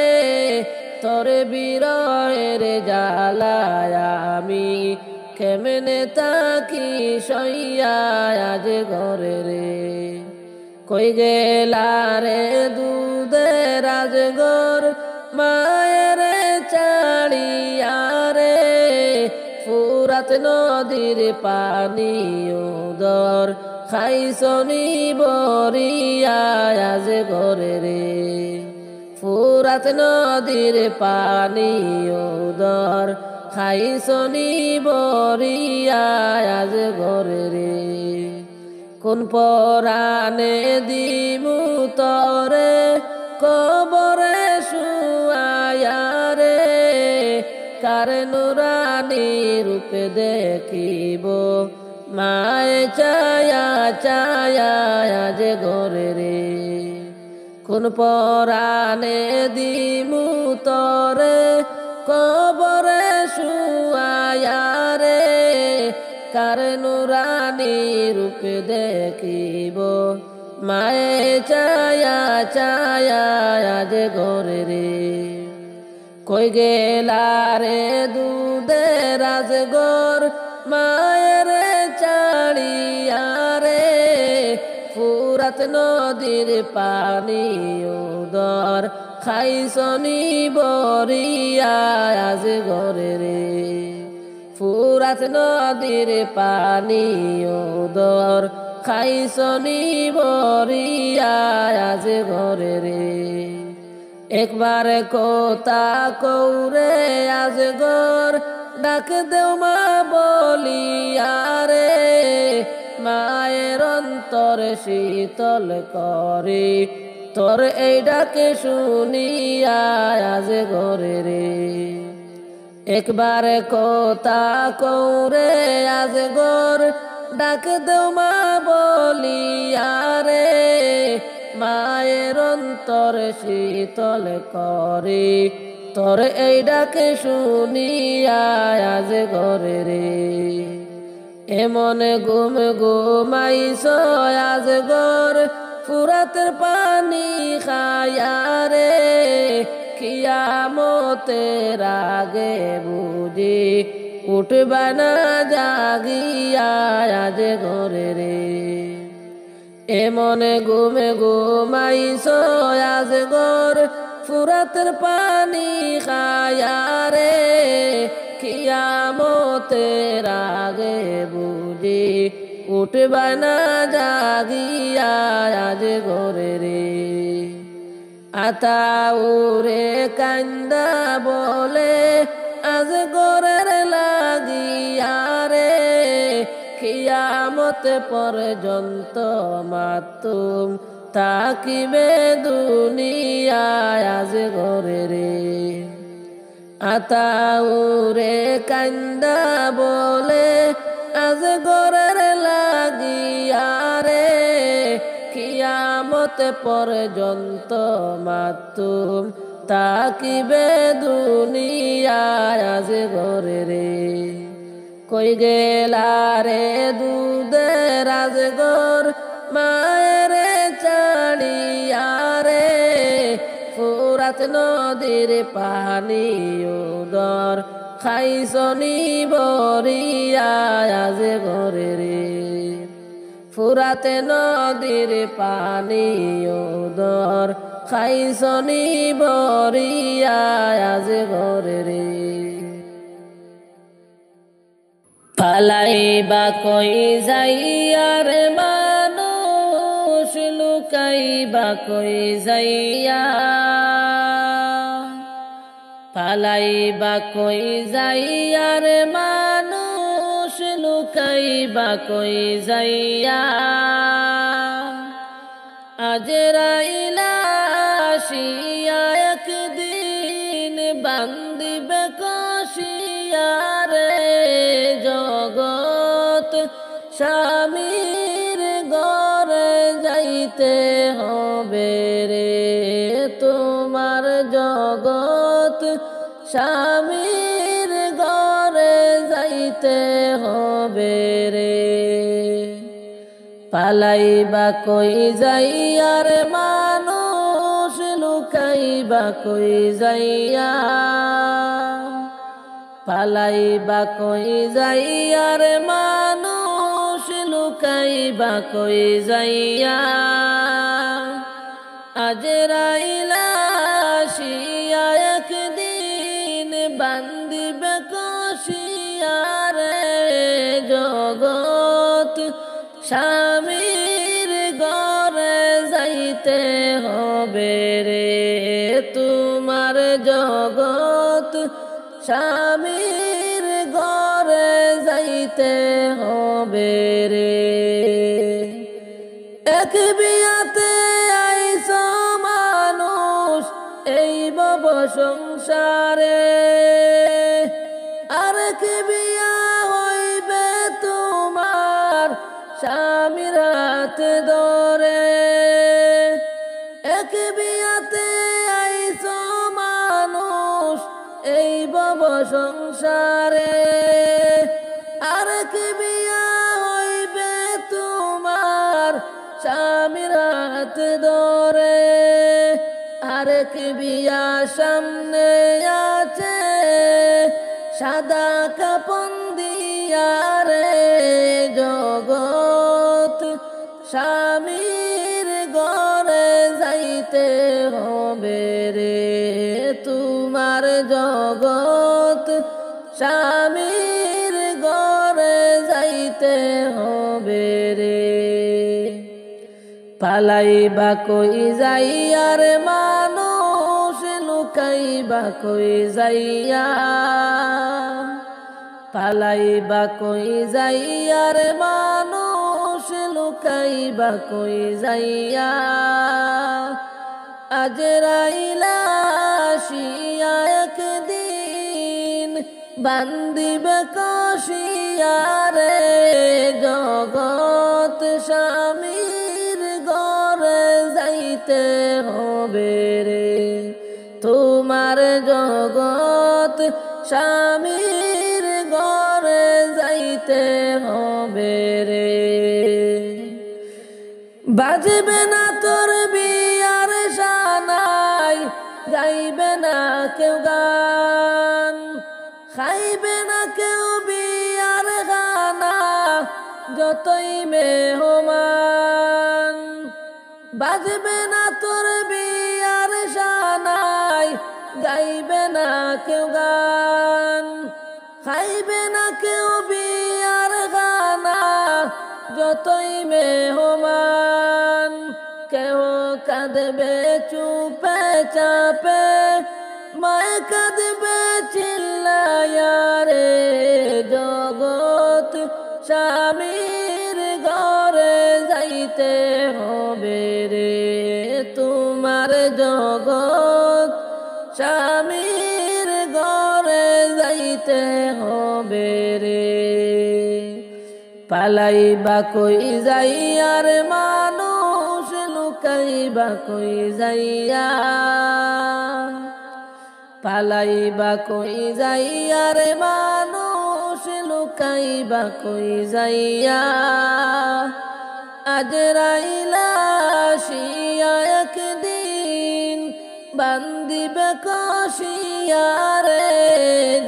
S1: তোরে বিরহের জ্বালায় আমি কেমনে তাকি শুইয়া আজ ঘরে রে। কই গেলা রে দুধের রাজগর মায়ের চাড়িয়া রে, ফুরাত নদীর পানি উদর খাইছনি বরিয়া আজ ঘরে রে। ফুরাত নদীর পানি উদর খাইছনি বরিয়া আজ ঘরে রে। কোন পরাণে দিমু তরে কবরে শুয়ায়া রে, কার নুরা রানী রূপে দেখিব মায়ে ছায়া ছায়া যে ঘরে রে কোন পরাণে দিমু তরে কবরে শুয়ায়া রে কার নুরানি রূপে দেখিব মায়ে ছায়া ছায়া যে ঘরে রে কই গেলা রে দুধে রাজগর মায়ের চাড়িয়া রে ফুরাত নদীর পানি উদর খাইছনি বরিয়া আজ ঘরে রে ফুরাত নদীর পানি উদর খাইছনি বরিয়া আজ ঘরে রে একবার কোতা কৌরে আজ গর ডাক দেও মা বলিয়া রে মায়ের অন্তর শীতল করে তোর এই ডাকে শুনিয়া আজ ঘরে রে একবার কোতা কৌরে আজ গর ডাক দেও মা বলিয়া রে মায়ের অন্তর শীতল করে তোর এই ডাকে শুনিয়া আজ ঘরে রে এমন ঘুম ঘুমাইছ আজ ঘর ফুরাতের পানি খায়া রে কিয়ামতের আগে বুঝি উঠবা না জাগিয়া আজ ঘরে রে এমন ঘুমে ঘুমাইছ আজ ঘর ফুরাতের পানি খায়া রে কিয়ামতের আগে বুঝি উঠবা না জাগিয়া আজ ঘরে রে আতাউরে কান্দা বলে আজ ঘরের লাগিয়া রে কিয়ামত পর্যন্ত মাতুম তাকিবে দুনিয়া আজ ঘরে রে আতাউরে কান্দা বলে আজ ঘরের লাগিয়া রে কিয়ামত পর্যন্ত মাতুম তাকিবে দুনিয়া আজ ঘরে রে কই গেলা রে দুধে রাজগর মায়ের চাড়িয়া রে ফুরাত নদীর পানি উদর খাইছনি বরিয়া আজ ঘরে রে ফুরাত নদীর পানি উদর খাইছনি বরিয়া আজ ঘরে রে পালাইবা কই যাইয়ার মানুষ লুকাইবা কই যাইয়া পালাইবা কই যাইয়ার মানুষ লুকাইবা কই যাইয়া আজরাইলা আসিয়া একদিন বান্দিবে কষিয়া রে জগৎ স্বামীর ঘরে যাইতে হবে রে তোমার জগৎ স্বামীর ঘরে যাইতে হবে রে পালাইবা কই যাইয়ার মানুষ লুকাইবা কই যাইয়া পালাইবা কই যাইয়ার মানুষ লুকাইবা কই যাইয়া আজরাইলা আসিয়া একদিন বান্দিবে কষিয়া রে জগৎ স্বামীর ঘরে যাইতে হবে রে তোমার জগৎ স্বামীর ঘরে যাইতে হবে রে এক বিয়াতে আইস মানুষ এই ভব সংসারে আর কি বিয়া হইবে তোমার স্বামীর হাতে ধরে, এক বিয়াতে আইছো মানুষ এই ভব সংসারে। কি বিয়া হইবে তোমার স্বামীর হাতে ধরে, কি বিয়া সামনে আছে সাদা কাপন দিয়া রে জগৎ স্বামীর ঘরে যাইতে হবে রে, তোমার জগৎ স্বামীর ঘরে যাইতে হবে রে। পালাইবা কই যাইয়ার মানুষ লুকাইবা কই যাইয়া, পালাইবা কই যাইয়ার মানুষ লুকাইবা কই যাইয়া। আজরাইলা আসিয়া একদিন বান্দিবে কষিয়া রে জগৎ স্বামীর ঘরে যাইতে হবে রে, তোমার জগৎ স্বামীর ঘরে যাইতে হবে রে। বাজবে না তোর বিয়ার শানাই, গাইবে না কেউ গান, খাইবে না কেউ বিয়ার গানা যতই মেহমান। বাজবে না তোর বিয়ার শানাই, গাইবে না কেউ গান, খাইবে না কেউ বিয়ার গানা যতই মেহমান। কেউ কাঁদবে চুপে চাপে, মায় কাঁদবে চিল্লায়া রে জগৎ স্বামীর ঘরে যাইতে হবে রে, তোমার জগৎ স্বামীর ঘরে যাইতে হবে রে। পালাইবা কই যাইয়ার মানুষ লুকাইবা কই যাইয়া, পালাইবা কই যাইয়ার মানুষ লুকাইবা কই যাইয়া। আজরাইলা আসিয়া একদিন বান্দিবে কষিয়া রে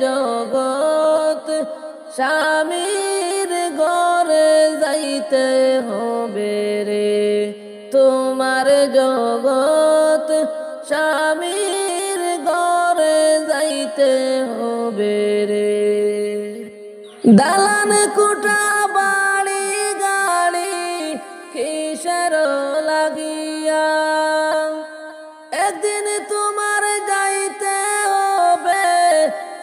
S1: জগৎ স্বামীর ঘরে যাইতে হবে রে, তোমার জগৎ স্বামীর ঘরে যাইতে হবে রে। দালান কোঠা বাড়ি গাড়ি কিসের লাগিয়া, একদিন তোমার যাইতে হবে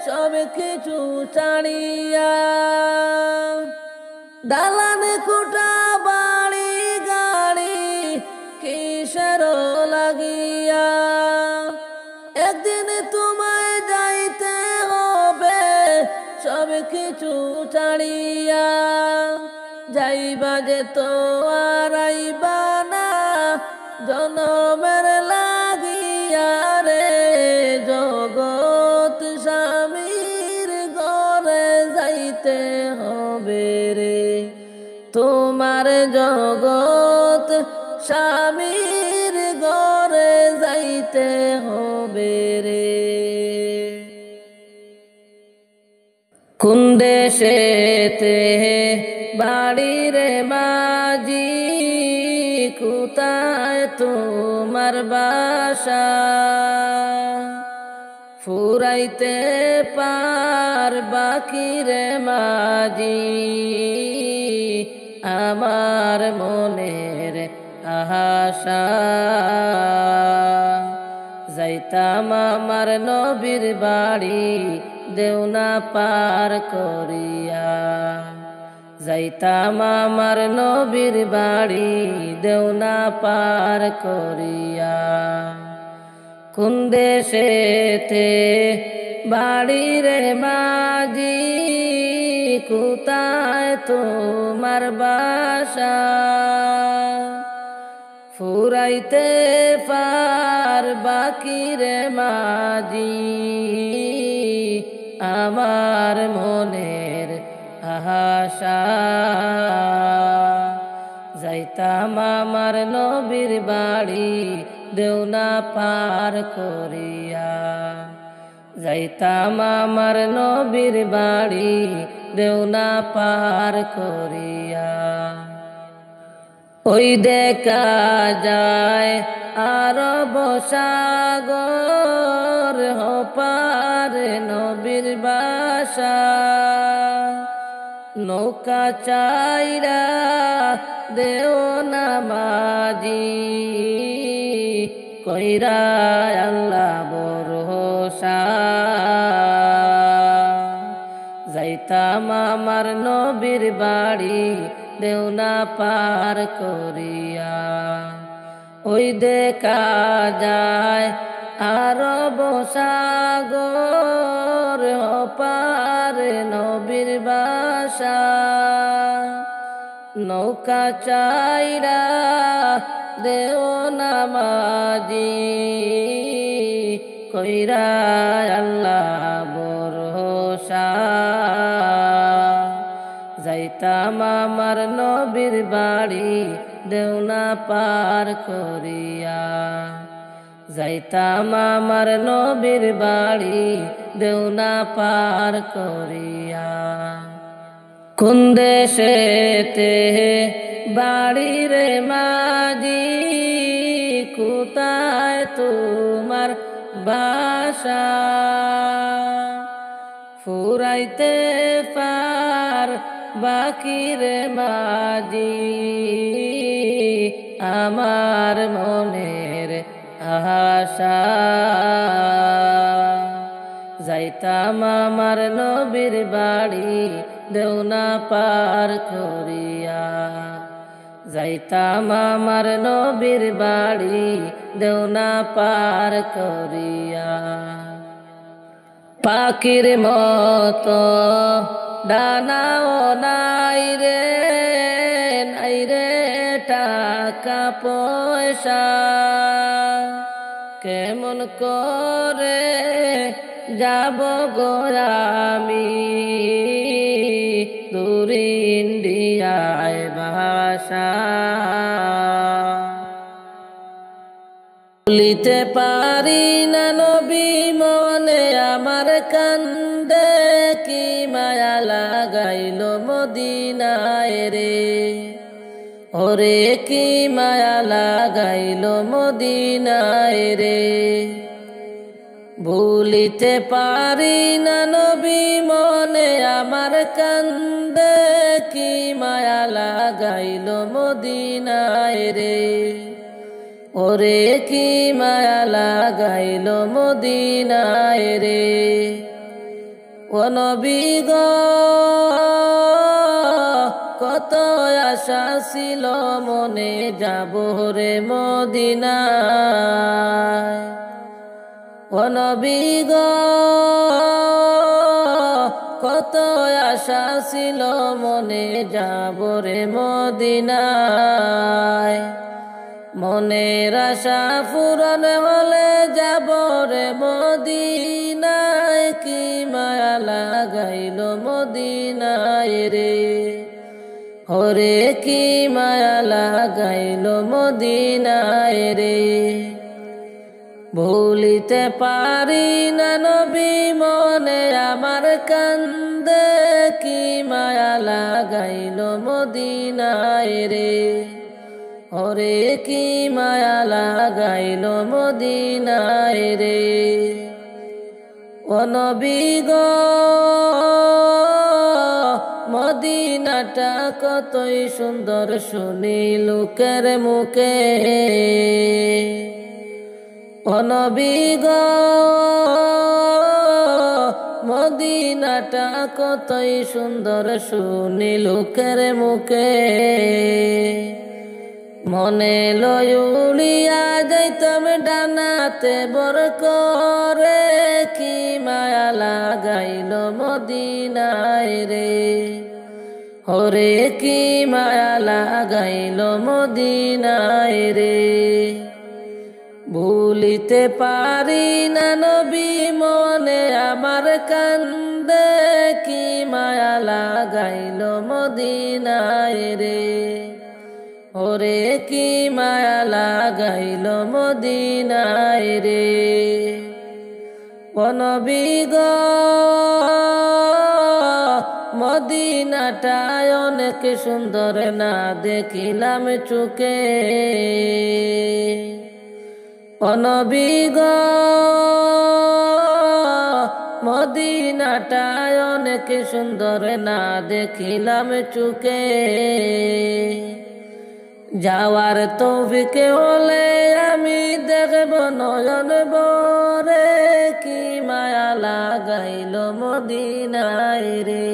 S1: সব কিছু ছাড়িয়া। দালান কোঠা বাড়ি গাড়ি কিসের লাগিয়া, একদিন তোমায় যাইতে হবে সব কিছু ছাড়িয়া। যাইবা যে তো আর আইবা না জনমের লাগিয়া রে জগৎ স্বামীর ঘরে যাইতে হবে রে, তোমার জগৎ স্বামীর ঘরে যাইতে হবে রে। কোন দেশেতে বাড়ি রে মাঝি, কোথায় তোমার বাসা, ফুরাইতে পারবা কি রে মাঝি আমার মনের আশা। যাইতাম আমার নবীর বাড়ি দেওনা পার করিয়া, যাইতাম আমার নবীর বাড়ি দেওনা পার করিয়া। কোন দেশেতে বাড়ি রে মাঝি কোথায় তোমার বাসা ফুরাইতে পার বাকি রে মাঝি আমার মনের আশা যাইতাম আমার নবীর বাড়ি দেওনা পার করিয়া যাইতাম আমার নবীর বাড়ি দেওনা পার করিয়া ওই দেখা যায় আরব সাগর হপার নবীর বাসা নৌকা চাইরা দেও না মাঝি কইরা আল্লাহ ভরসা যাইতাম আমার নবীর বাড়ি দেওনা পার করিয়া ওই দেখা যায় আরব সাগর পার নবীর বাসা নৌকা চাইরা দেও না মাঝি কইরা আল্লাহ ভরসা যাইতাম আমার নবীর বাড়ি দেওনা পার করিয়া যাইতাম আমার নবীর বাড়ি দেওনা পার করিয়া কোন দেশেতে বাড়ি রে মাঝি কোথায় তোমার বাসা ফুরাইতে পার বাকি রে মাঝি আমার মনের আশা যাইতাম আমার নবীর বাড়ি দেওনা পার করিয়া যাইতাম আমার নবীর বাড়ি দেওনা পার করিয়া পাখির মতো ডানাও নাই রে টাকা পয়সা কেমন করে যাব গো আমি দূর ইন্ডিয়ায় ভাষা বলিতে পারি না নবী মনে আমার কান্দে কি মায়া লাগাইল মদিনায় রে ওরে কি মায়া লাগাইল মদিনায় রে ভুলিতে পারি না নবী মনে আমার কান্দে কি মায়া লাগাইল মদিনায় রে ওরে কি মায়া লাগাইল মদিনায় রে ও নবী গো কত আশা ছিল মনে যাব রে মদিনায় ও নবী গো কত আশা ছিল মনে যাব রে মদিনায় মনের আশা পূরণ হলে যাব রে মদিনায় কি মায়া লাগাইল মদিনায় রে ওরে কি মায়া লাগাইল মদিনায় রে ভুলিতে পারি না নবী মনে আমার কান্দে কি মায়া লাগাইল মদিনায় রে ওরে কি মায়া লাগাইল মদিনায় রে ও নবী গো মদিনাটা কতই সুন্দর শুনি লোকের মুখে ও নবী গো মদিনাটা কতই সুন্দর শুনি লোকের মুখে মনে লইয়া যাইতাম ডানাতে বর করে কি মায়া মদিনায় রে। ওরে কি মায়া লাগাইল মদিনায় রে। ভুলিতে পারি না নবী মনে আমার কান্দে, কি মায়া লাগাইল মদিনায় রে। ওরে কি মায়া লাগাইল মদিনায় রে। ও নবী গো মদিনাটায় অনেক সুন্দর না দেখিলাম চোখে। ও নবী গো মদিনাটায় অনেক সুন্দর না দেখিলাম চোখে। যাওয়ার তৌফিক হলে আমি দেখব নয়ন ভরে, কি মায়া লাগাইল মদিনায় রে।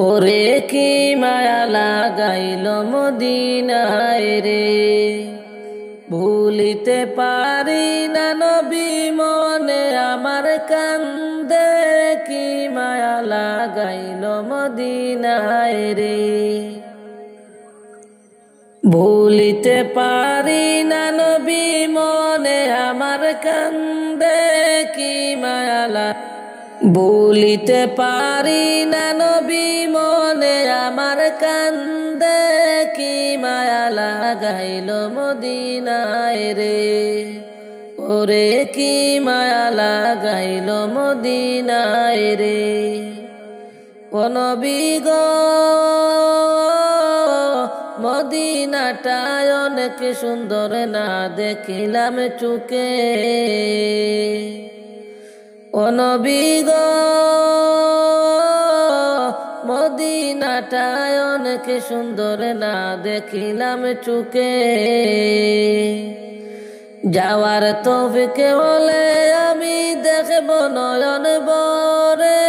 S1: ওরে কি মায়া লাগাইল মদিনায় রে। ভুলিতে পারি না নবী মনে আমার কান্দে, কি মায়া লাগাইল মদিনায় রে। ভুলিতে পারি না নবী মনে আমার কান্দে, কি মায়া ভুলিতে পারি না নবী মনে আমার কান্দে, কি মায়া লাগাইল মদিনায় রে। ওরে কি মায়া লাগাইল মদিনায় রে। ও নবী গো মদিনাটায় অনেক সুন্দর না দেখিলাম চোখে। ও নবী গো মদিনাটায় অনেক সুন্দর না দেখিলাম চোখে। যাওয়ার তৌফিক হলে আমি দেখব নয়ন ভরে,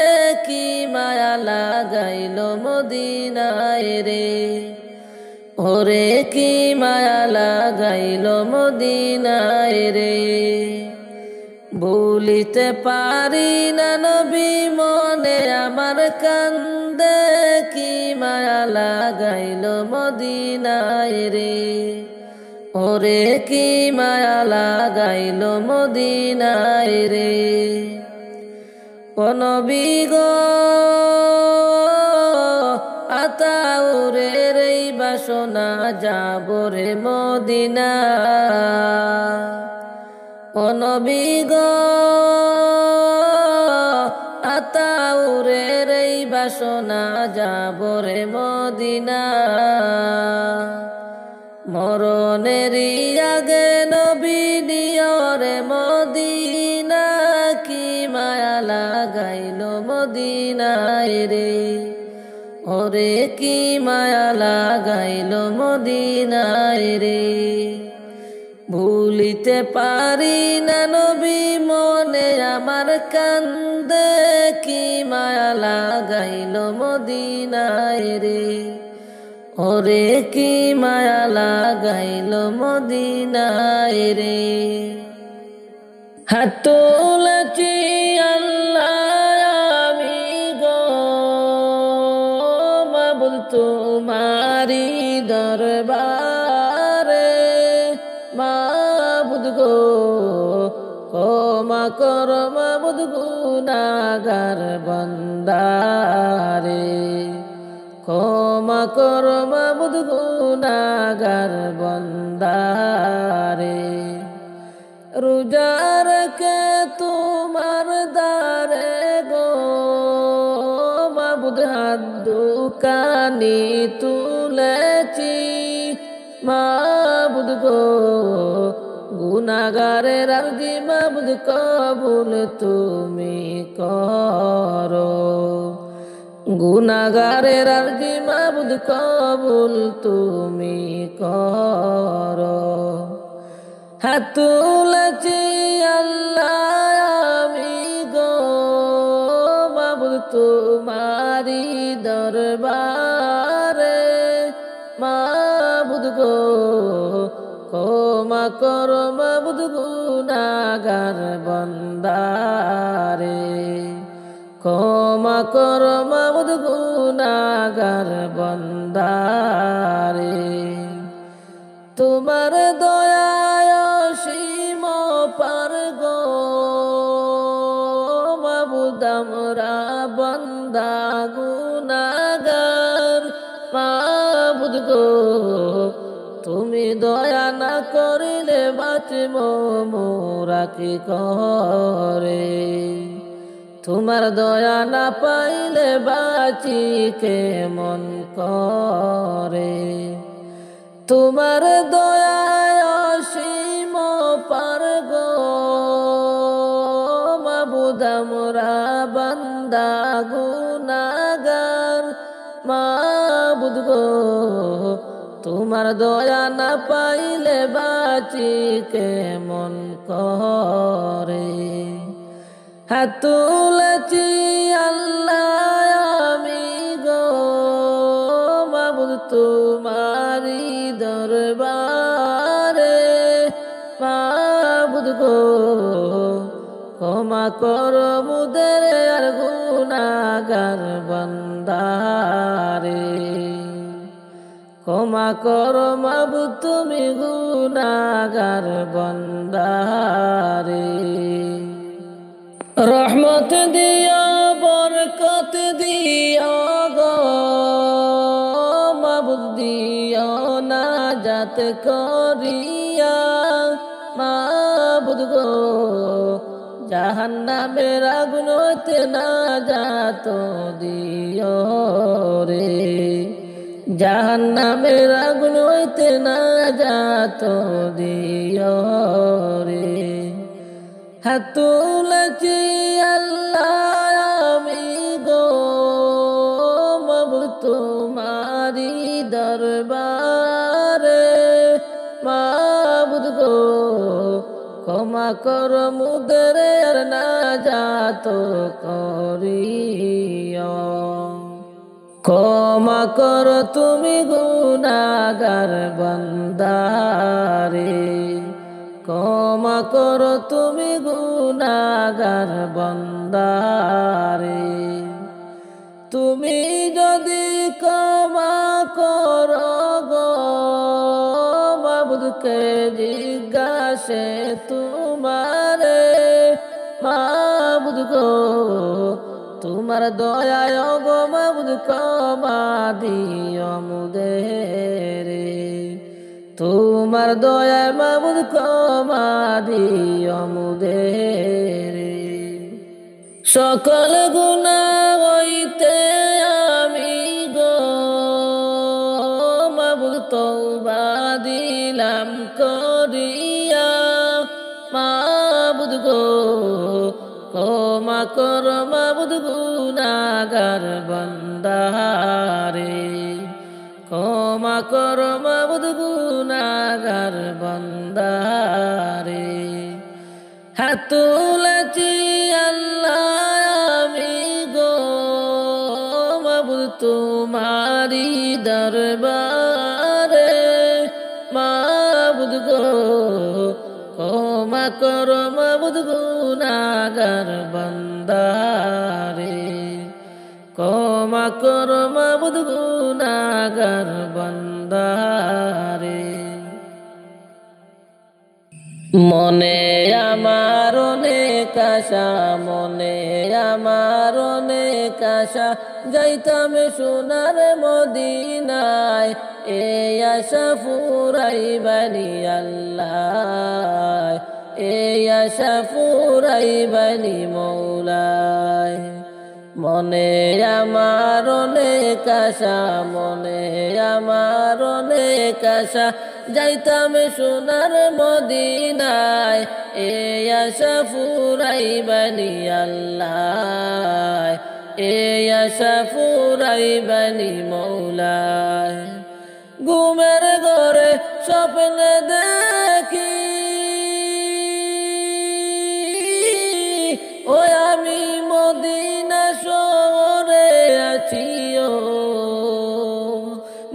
S1: কি মায়া লাগাইল মদিনায় রে। ওরে কি মায়া লাগাইল মদিনায় রে। ভুলিতে পারি না নবী মনে আমার কান্দে, কি মায়া লাগাইল মদিনায় রে। ওরে কি মায়া লাগাইল মদিনায় রে। ও নবী গো আতাউরের এই বাসনা যাব রে মদিনা। ও নবী গো আতাউরের এই বাসনা যাব রে মদিনা। মরণেরই আগে নবী নিও রে মদিনা, কি মায়া লাগাইল মদিনায় রে। ওরে কি মায়া লাগাইল মদিনায় রে। ভুলিতে পারি না নবী মনে আমার কান্দে, কি মায়া লাগাইল মদিনায় রে। ওরে কি মায়া লাগাইল মদিনায় রে। হাত তুলেছি আল্লাহ আমি গো মাবুদ তোমারি দরবারে। মাবুদ গো ক্ষমা কর মাবুদ গুনাহগার বান্দারে। ক্ষমা কর মাবুদ গুনাহগার বান্দারে। রোজা রেখে তোমার দারে গো মাবুদ হাত দুখানি তুলেছি। মাবুদ গো গুনাহগারের আরজি মাবুদ কবুল তুমি করো। গুনাহগারের আরজি মাবুদ কবুল তুমি করো। হাত তুলেছি আল্লাহ আমি গো মাবুদ তোমারি দরবারে। মাবুদ গো ক্ষমা কর মাবুদ গুনাহগার বান্দারে। ক্ষমা কর মাবুদ গুনাহগার বান্দারে। তোমার দয়ায় অসীম পার গো মাবুদ আমরা বান্দা গুনাহগার মাবুদ গো। তুমি দয়া না করিলে বাঁচব মোরা কি করে। তোমার দয়া না পাইলে বাঁচি কেমন করে। তোমার দয়ায় অসীম পার গো মাবুদ আমরা বান্দা গুনাহগার মাবুদ গো। তোমার দয়া না পাইলে বাঁচি কেমন করে। হাত তুলেছি আল্লাহ আমি গো মাবুদ তোমারি দরবারে মাবুদ গো। ক্ষমা করো মুদের আর গুনাহগার বান্দারে। ক্ষমা করো মাবুদ তুমি গুনাহগার বান্দারে। রহমত দিও বরকত দিও গো মাবুদ দিও নাজাত করিয়া মাবুদ গো। জাহান্নামের আগুন হইতে নাজাত দিও রে। জাহান্নামের আগুন হইতে নাজাত দিও রে। হাত তুলেছি আল্লাহ আমি গো মাবুদ তোমারি দরবারে মাবুদ গো। ক্ষমা কর মুদের আর নাজাত করিও। ক্ষমা কর তুমি গুনাহগার বান্দারে। ক্ষমা কর তুমি গুনাহগার বান্দারে। তুমি যদি ক্ষমা কর গো মাবুদকে জিজ্ঞাসে তোমারে মাবুদ গো। তোমার দয়ায় গো মাবুদ ক্ষমা দিও মুদেরে। তোমার দয়ায় মাবুদ ক্ষমা দিও মুদেরে। সকল গুনাহ হইতে আমি গো মাবুদ তওবা দিলাম করিয়া মাবুদ গো। ক্ষমা কর মাবুদ গুনাহগার বান্দারে। ক্ষমা কর মাবুদ গুনাহগার বান্দারে। হাত তুলেছি আল্লাহ আমি গো মাবুদ তোমারি দরবারে মাবুদ গো। ক্ষমা কর মাবুদ গুনাহগার বান্দারে। ক্ষমা কর মাবুদ গুনাহগার বান্দারে। মনে আমার অনেক আশা মনে আমার অনেক আশা যাইতাম সোনার মদিনায়। এই আশা ফুরাইবানি আল্লাহ এই আশা ফুরাইবানি মৌলায়। মনে আমার অনেক আশা মনে আমার অনেক আশা যাইতাম সোনার মদিনায়। এই আশা ফুরাইবানি আল্লাহ এই আশা ফুরাইবানি মৌলায়। ঘুমের ঘরে স্বপ্নে দেখি ওই আমি মদিনা শহরে আছি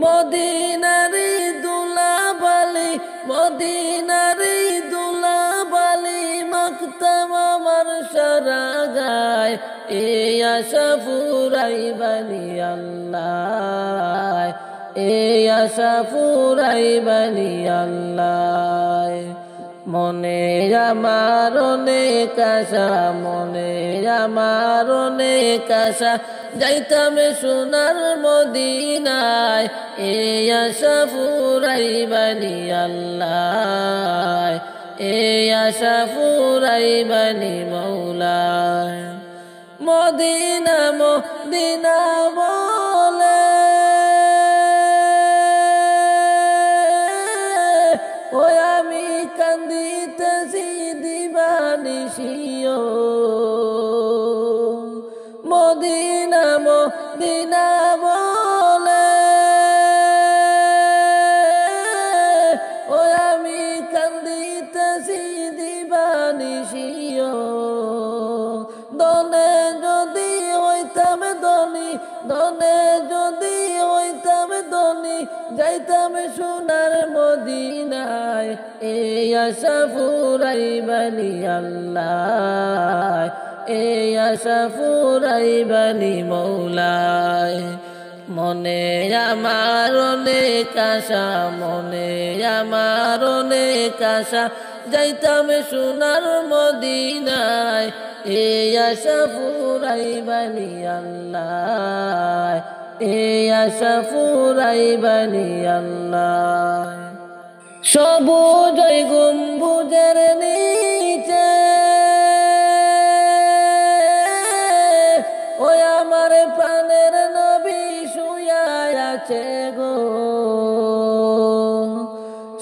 S1: মদিনারি দুলাবালি মদিনারি দুলাবালি মাখতাম আমার সারা গায়ে। নাই এই আশা ফুরাইবানি আল্লাহ এই আশা ফুরাইবানি আল্লাহ মনে আমার অনেক আশা মনে আমার অনেক আশা যাইতাম সোনার মদিনায় এই আশা ফুরাইবানি আল্লাহ এই আশা ফুরাইবানি মৌলা মদিনা মদিনা বলে ওই আমি কান্দিতেছি দিবানিশিও মদিনা মদিনা বলে ওই আমি কান্দিতেছি দিবানিশিও দনে যদি হইতাম ধনী দনে যদি হইতাম ধনী যাইতাম সোনার মদিনায় এই আশা ফুরাইবানি আল্লাহ এই আশা ফুরাইবানি মৌলায় মনে আমার অনেক আশা মনে আমার অনেক আশা যাইতাম সোনার মদিনায় এই আশা ফুরাইবানি আল্লাহ এই আশা ফুরাইবানি আল্লাহ সবুজ গম্বুজের নিচে ওই আমার প্রাণের নবী শুয়া আছে গো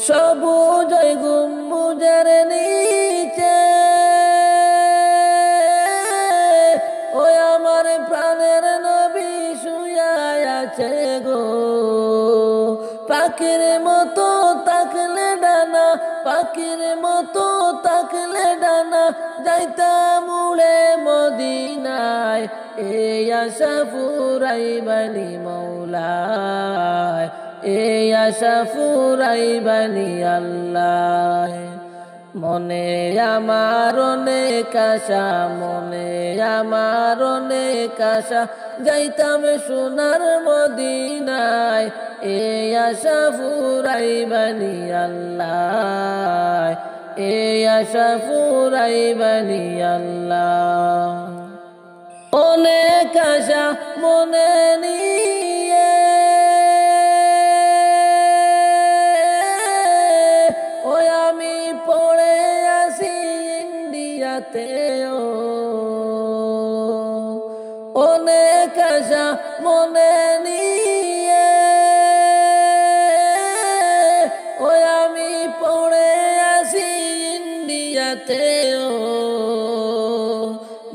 S1: সবুজ গম্বুজের নিচে ওই আমার প্রাণের নবী শুয়া আছে গো পাখির মতো তাকলে ডানা পাখির মতো তাকলে ডানা যাইতাম উড়ে মদিনায় এই আশা ফুরাইবানি মৌলায় এই আশা ফুরাইবানি আল্লাহ মনে আমার অনেক আশা মনে আমার অনেক আশা যাইতাম সোনার মদিনায় এই আশা ফুরাইবানি আল্লাহ এই আশা ফুরাইবানি আল্লাহ অনেক আশা মনে নিয়ে ওই আমি পড়ে আসি ইন্ডিয়াতে অনেক আশা মনে নিয়ে ওই আমি পড়ে আসি ইন্ডিয়াতে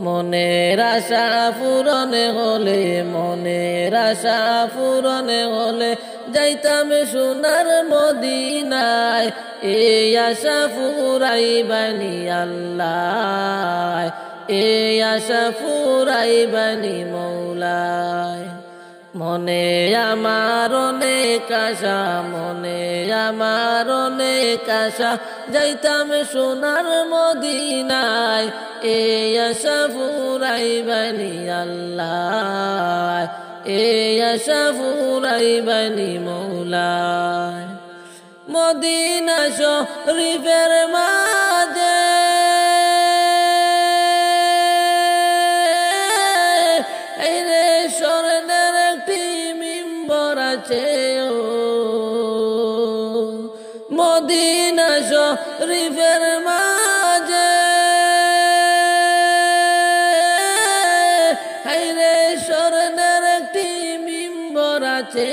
S1: মনের আশা পূরণ হলে মনের আশা পূরণ হলে যাইতাম সোনার মদিনায় এই আশা ফুরাইবানি আল্লাহ এই আশা ফুরাইবানি মৌলায় মনে আমার অনেক আশা মনে আমার অনেক আশা যাইতাম সোনার মদিনায় এই আশা ফুরাইবানি আল্লাহ এই আশা ফুরাইবানি মৌলায় মদিনা শরীফের মাঝে স্বর্ণের একটি মিম্বর আছে মদিনা শরীফের মাঝে স্বর্ণের একটি মিম্বর আছে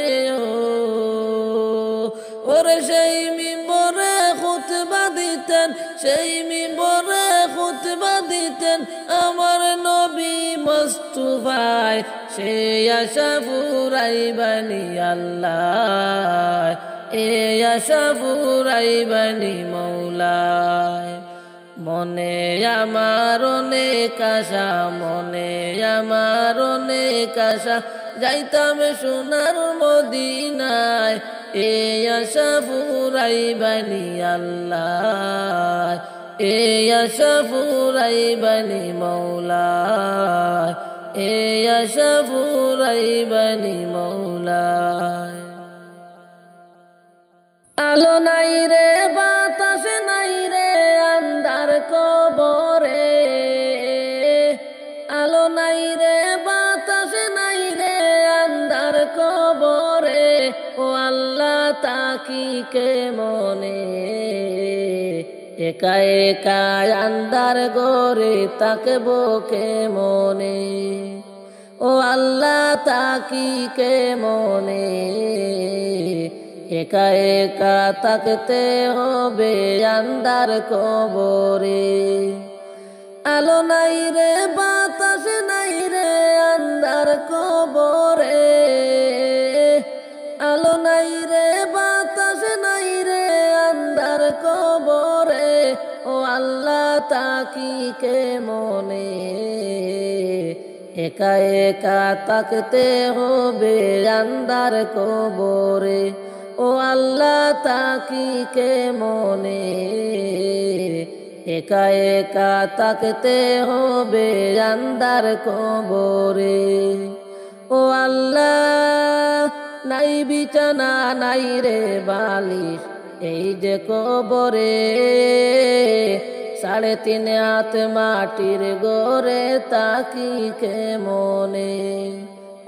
S1: ওরে সেই মিম্বরে খুতবা দিতেন সেই মিম্বরে খুতবা দিতেন আমার নবী মুস্তাফায় সেই আশা ফুরাইবানি আল্লাহ এই আশা ফুরাইবানি মৌলায় মনে আমার অনেক আশা মনে আমার অনেক আশা যাইতাম সোনার মদিনায় এই আশা ফুরাইবানি আল্লাহ এই আশা ফুরাইবানি মৌলা। এই আশা ফুরাইবানি মৌলায়। আলো নাই রে বাতাস নাই রে আন্ধার কবরে, আলো নাই রে বাতাস নাই রে আন্ধার কবরে, ও আল্লাহ তাকি কে মনে, একা একা আন্ধার গরে তাকবো কে মনে, ও আল্লাহ তাকি কে মনে, একা একা তাকতে হবে আন্ধার কবরে। আলো নাই রে বাতাস নাই রে আন্ধার কবরে, আলো নাই রে বাতাস নাই রে আন্ধার কবরে, ও আল্লাহ তাকি কে মনে, একা একা তাকতে হবে আন্ধার কবরে, ও আল্লাহ তাকি কে মনে, একা একা তাকতে হবে আন্ধার কবরে। ও আল্লাহ নাই বিছানা নাই রে বালিশ এই যে কবরে, 3.5 হাত মাটির গড়ে তাকি কে মনে,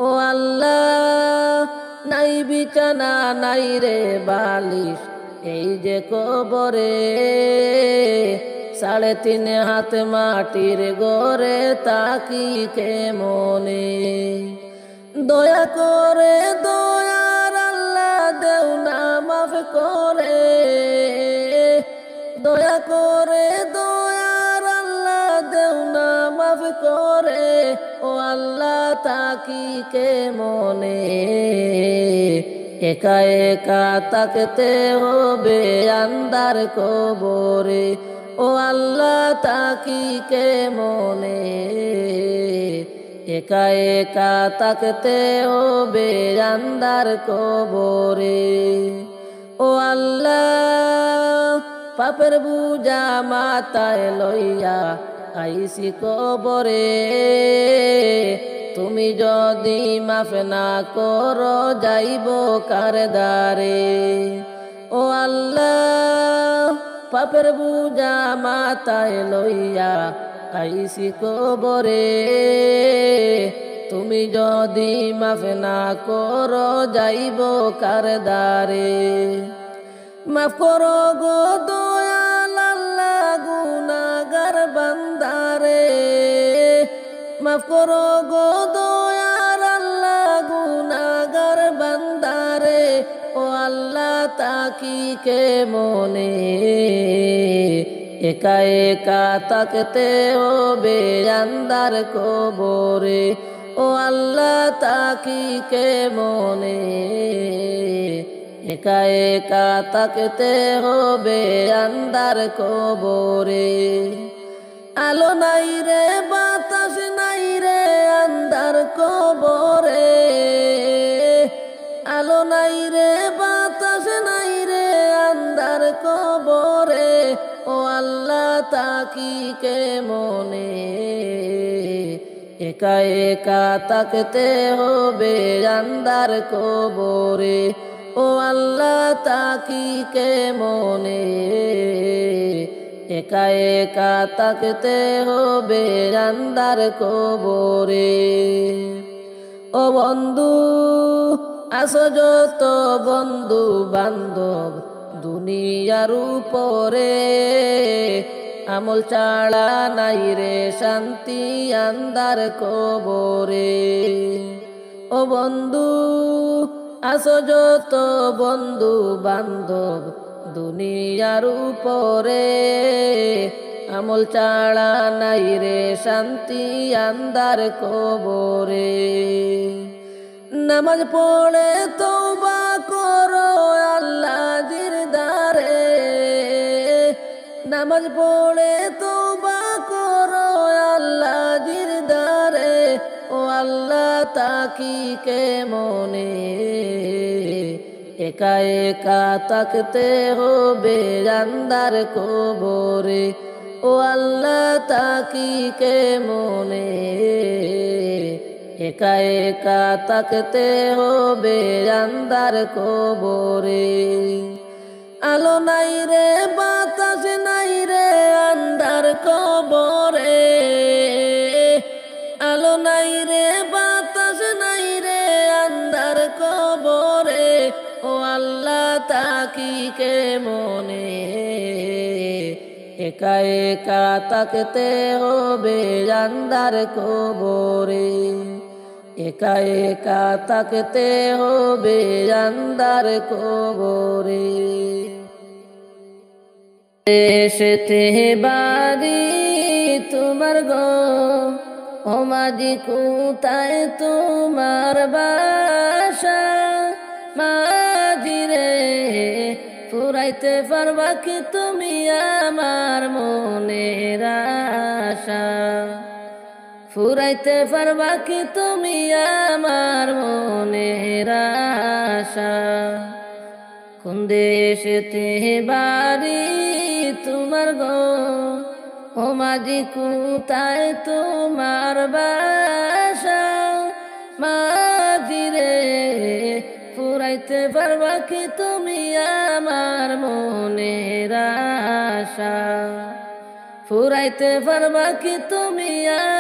S1: ও আল্লাহ নাই বিছানা নাই রে বালিশ এই যে কবরে, 3.5 হাত মাটির গড়ে তাকি কে মনে। দয়া করে দয়ার আল্লাহ দেও না মাফ করে, দয়া করে দয়ার আল্লাহ দেও না মাফ করে, ও আল্লাহ তাকি কে মনে, একা একা তাকতে হবে আন্ধার কবরে, ও আল্লাহ তাকি কে মনে, একা একা তাকতে হবে আন্ধার কবরে। ও আল্লাহ পাপের বুঝা মাথায় লইয়া আইসি কবরে, তুমি যদি মাফ না করো যাইব কার দ্বারে, ও আল্লাহ পাপের বুঝা মাথায় লইয়া আইসি কবরে, তুমি যদি মাফ না করো যাইব কার দ্বারে। মাফ করো গো দয়াল আল্লাহ গুনাহগার বান্দারে, মাফ করো গো দয়াল আল্লাহ গুনাহগার বান্দারে, ও আল্লাহ তাকি কে মনে, একা একা তাকতে হবে আন্ধার কবরে, ও আল্লাহ তাকি কে মনে, একা একা তাকতে হবে আন্ধার কবরে। আলো নাই রে বাতাস নাই রে আন্ধার কবরে, আলো নাই রে বাতাস নাই রে আন্ধার কবরে, ও আল্লাহ তাকি কে মনে, একা একা তাকতে হবে আন্ধার কবরে, ও আল্লাহ তাকি কে মনে, একা একা তাকতে হবে আন্ধার কবরে। ও বন্ধু আসো যত বন্ধু বান্ধব দুনিয়ার উপরে, আমল ছাড়া নাই রে শান্তি আন্ধার কবরে। ও বন্ধু আসো যত বন্ধু বান্ধব দুনিয়ার উপরে, আমল ছাড়া নাই রে শান্তি আন্ধার কবরে। নামাজ পড়ে তওবা করো আল্লাহ দিরদারে, নামাজ পড়ে তওবা করো আল্লাহ দিরদারে, ও আল্লাহ তাকি কে মনে, একা একা তাকতে হবে আন্ধার কবরে, ও আল্লাহ তাকি কে মনে, একা একা থাকতে হবে আন্ধার কবরে। আলো নাই রে বাতাস নাই রে আন্ধার কবরে। আলো নাই রে বাতাস নাই রে আন্ধার কবরে। ও আল্লাহ তাকি কে মনে একা একা থাকতে হবে আন্ধার কবরে। একা একা থাকতে হবে আন্ধার কবরে। দেশেতে বাড়ি তোমার গো ও মাঝি কোথায় তোমার বাসা। মাঝি রে ফুরাইতে পারবা কি তুমি আমার মনের আশা। ফুরাইতে পারবা কি তুমি আমার মনের আশা। কোন দেশেতে বাড়ি তোমার গো ও মাঝি কোথায় তোমার বাসা। মাঝি রে ফুরাইতে পারবা কি তুমি আমার মনের আশা। ফুরাইতে পারবা কি তুমি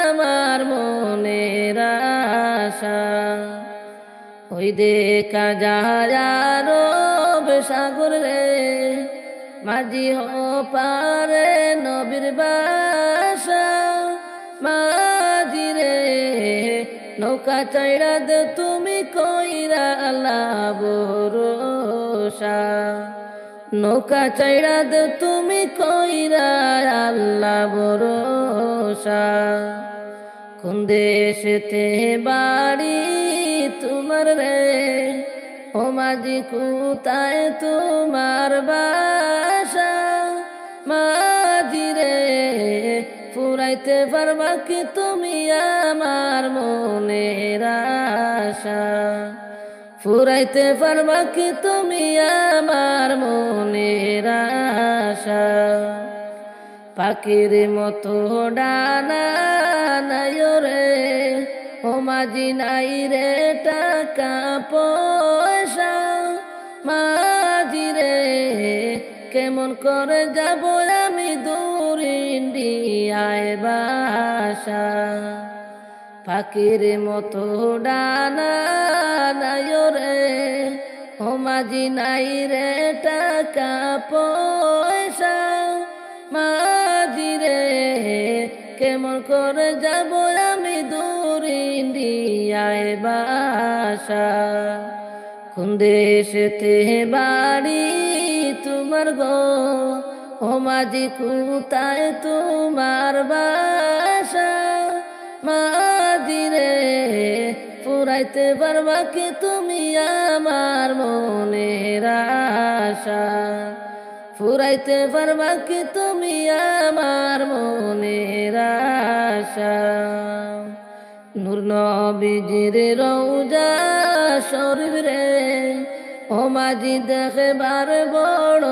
S1: আমার মনের আশা। ওই দেখা যায় আরব সাগর রে মাঝি হো পারে নবীর বাসা। মাঝি রে নৌকা চাইড়া দে তুমি কইরা আল্লাহ ভরসা। নৌকা চাইড়া দে তুমি কইরা আল্লাহ ভরসা। কোন দেশেতে বাড়ি তোমার রে ও মাঝি কোথায় তোমার বাসা। মাঝি রে ফুরাইতে পারবা কি তুমি আমার মনের আশা। ফুরাইতে পারবা কি তুমি আমার মনের আশা। পাখির মতো ডানা নাই রে ও মাঝি নাই রে টাকা পয়সা। মাঝি রে কেমন করে যাব আমি দূর ইন্ডিয়ায় বাসা। পাখির মতো ডানা নাই রে ও মাঝি নাই রে টাকা পয়সা। মাঝি রে কেমন করে যাব আমি দূর ইন্ডিয়ায় বাসা। কোন দেশেতে বাড়ি তোমার গো ও মাঝি কোথায় তোমার বাসা। মাঝি রে ফুরাইতে পারবা কি তুমি আমার মনের আশা। ফুরাইতে পারবা কি তুমি আমার মনের আশা। নূর নবীজির রওজা শরীফ রে ও মাঝি দেখবার বড়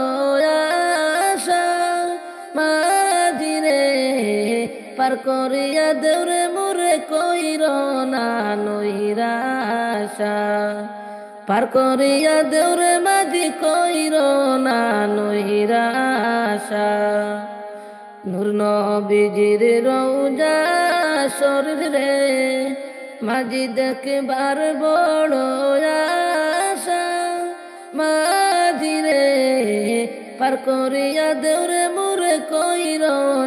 S1: আশা। মাঝি রে পার করিয়া দেউরে মোরে কইর না নৈরাশা। পার করিয়া দেউরে মাঝি কইর না নৈরাশা। নূর নবীজির রওজা শরীফ রে মাঝি দেখবার বড় আশা। মাঝি রে পার করিয়া দেউরে মোরে কইর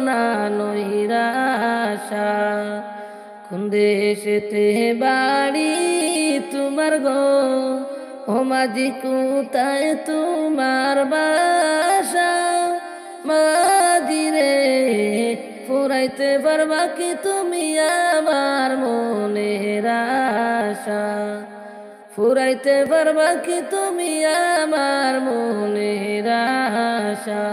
S1: না নৈরাশা। কোন দেশেতে বাড়ি তোমার গো ও মাঝি কোথায় তোমার বাসা। মাঝি রে ফুরাইতে পারবা কি তুমি আমার মনের আশা। ফুরাইতে পারবা কি তুমি আমার মনের আশা।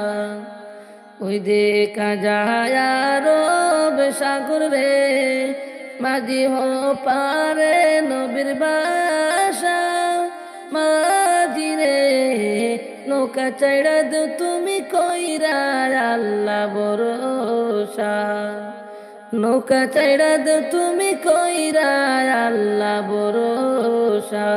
S1: ওই দেখা যায় আরব সাগর রে মাঝি হো পারে নবীর বাসা। মাঝি রে নৌকা চাইড়া দে তুমি কইরা আল্লাহ ভরসা। নৌকা চাইরা দেও তুমি কইরা আল্লাহ ভরসা।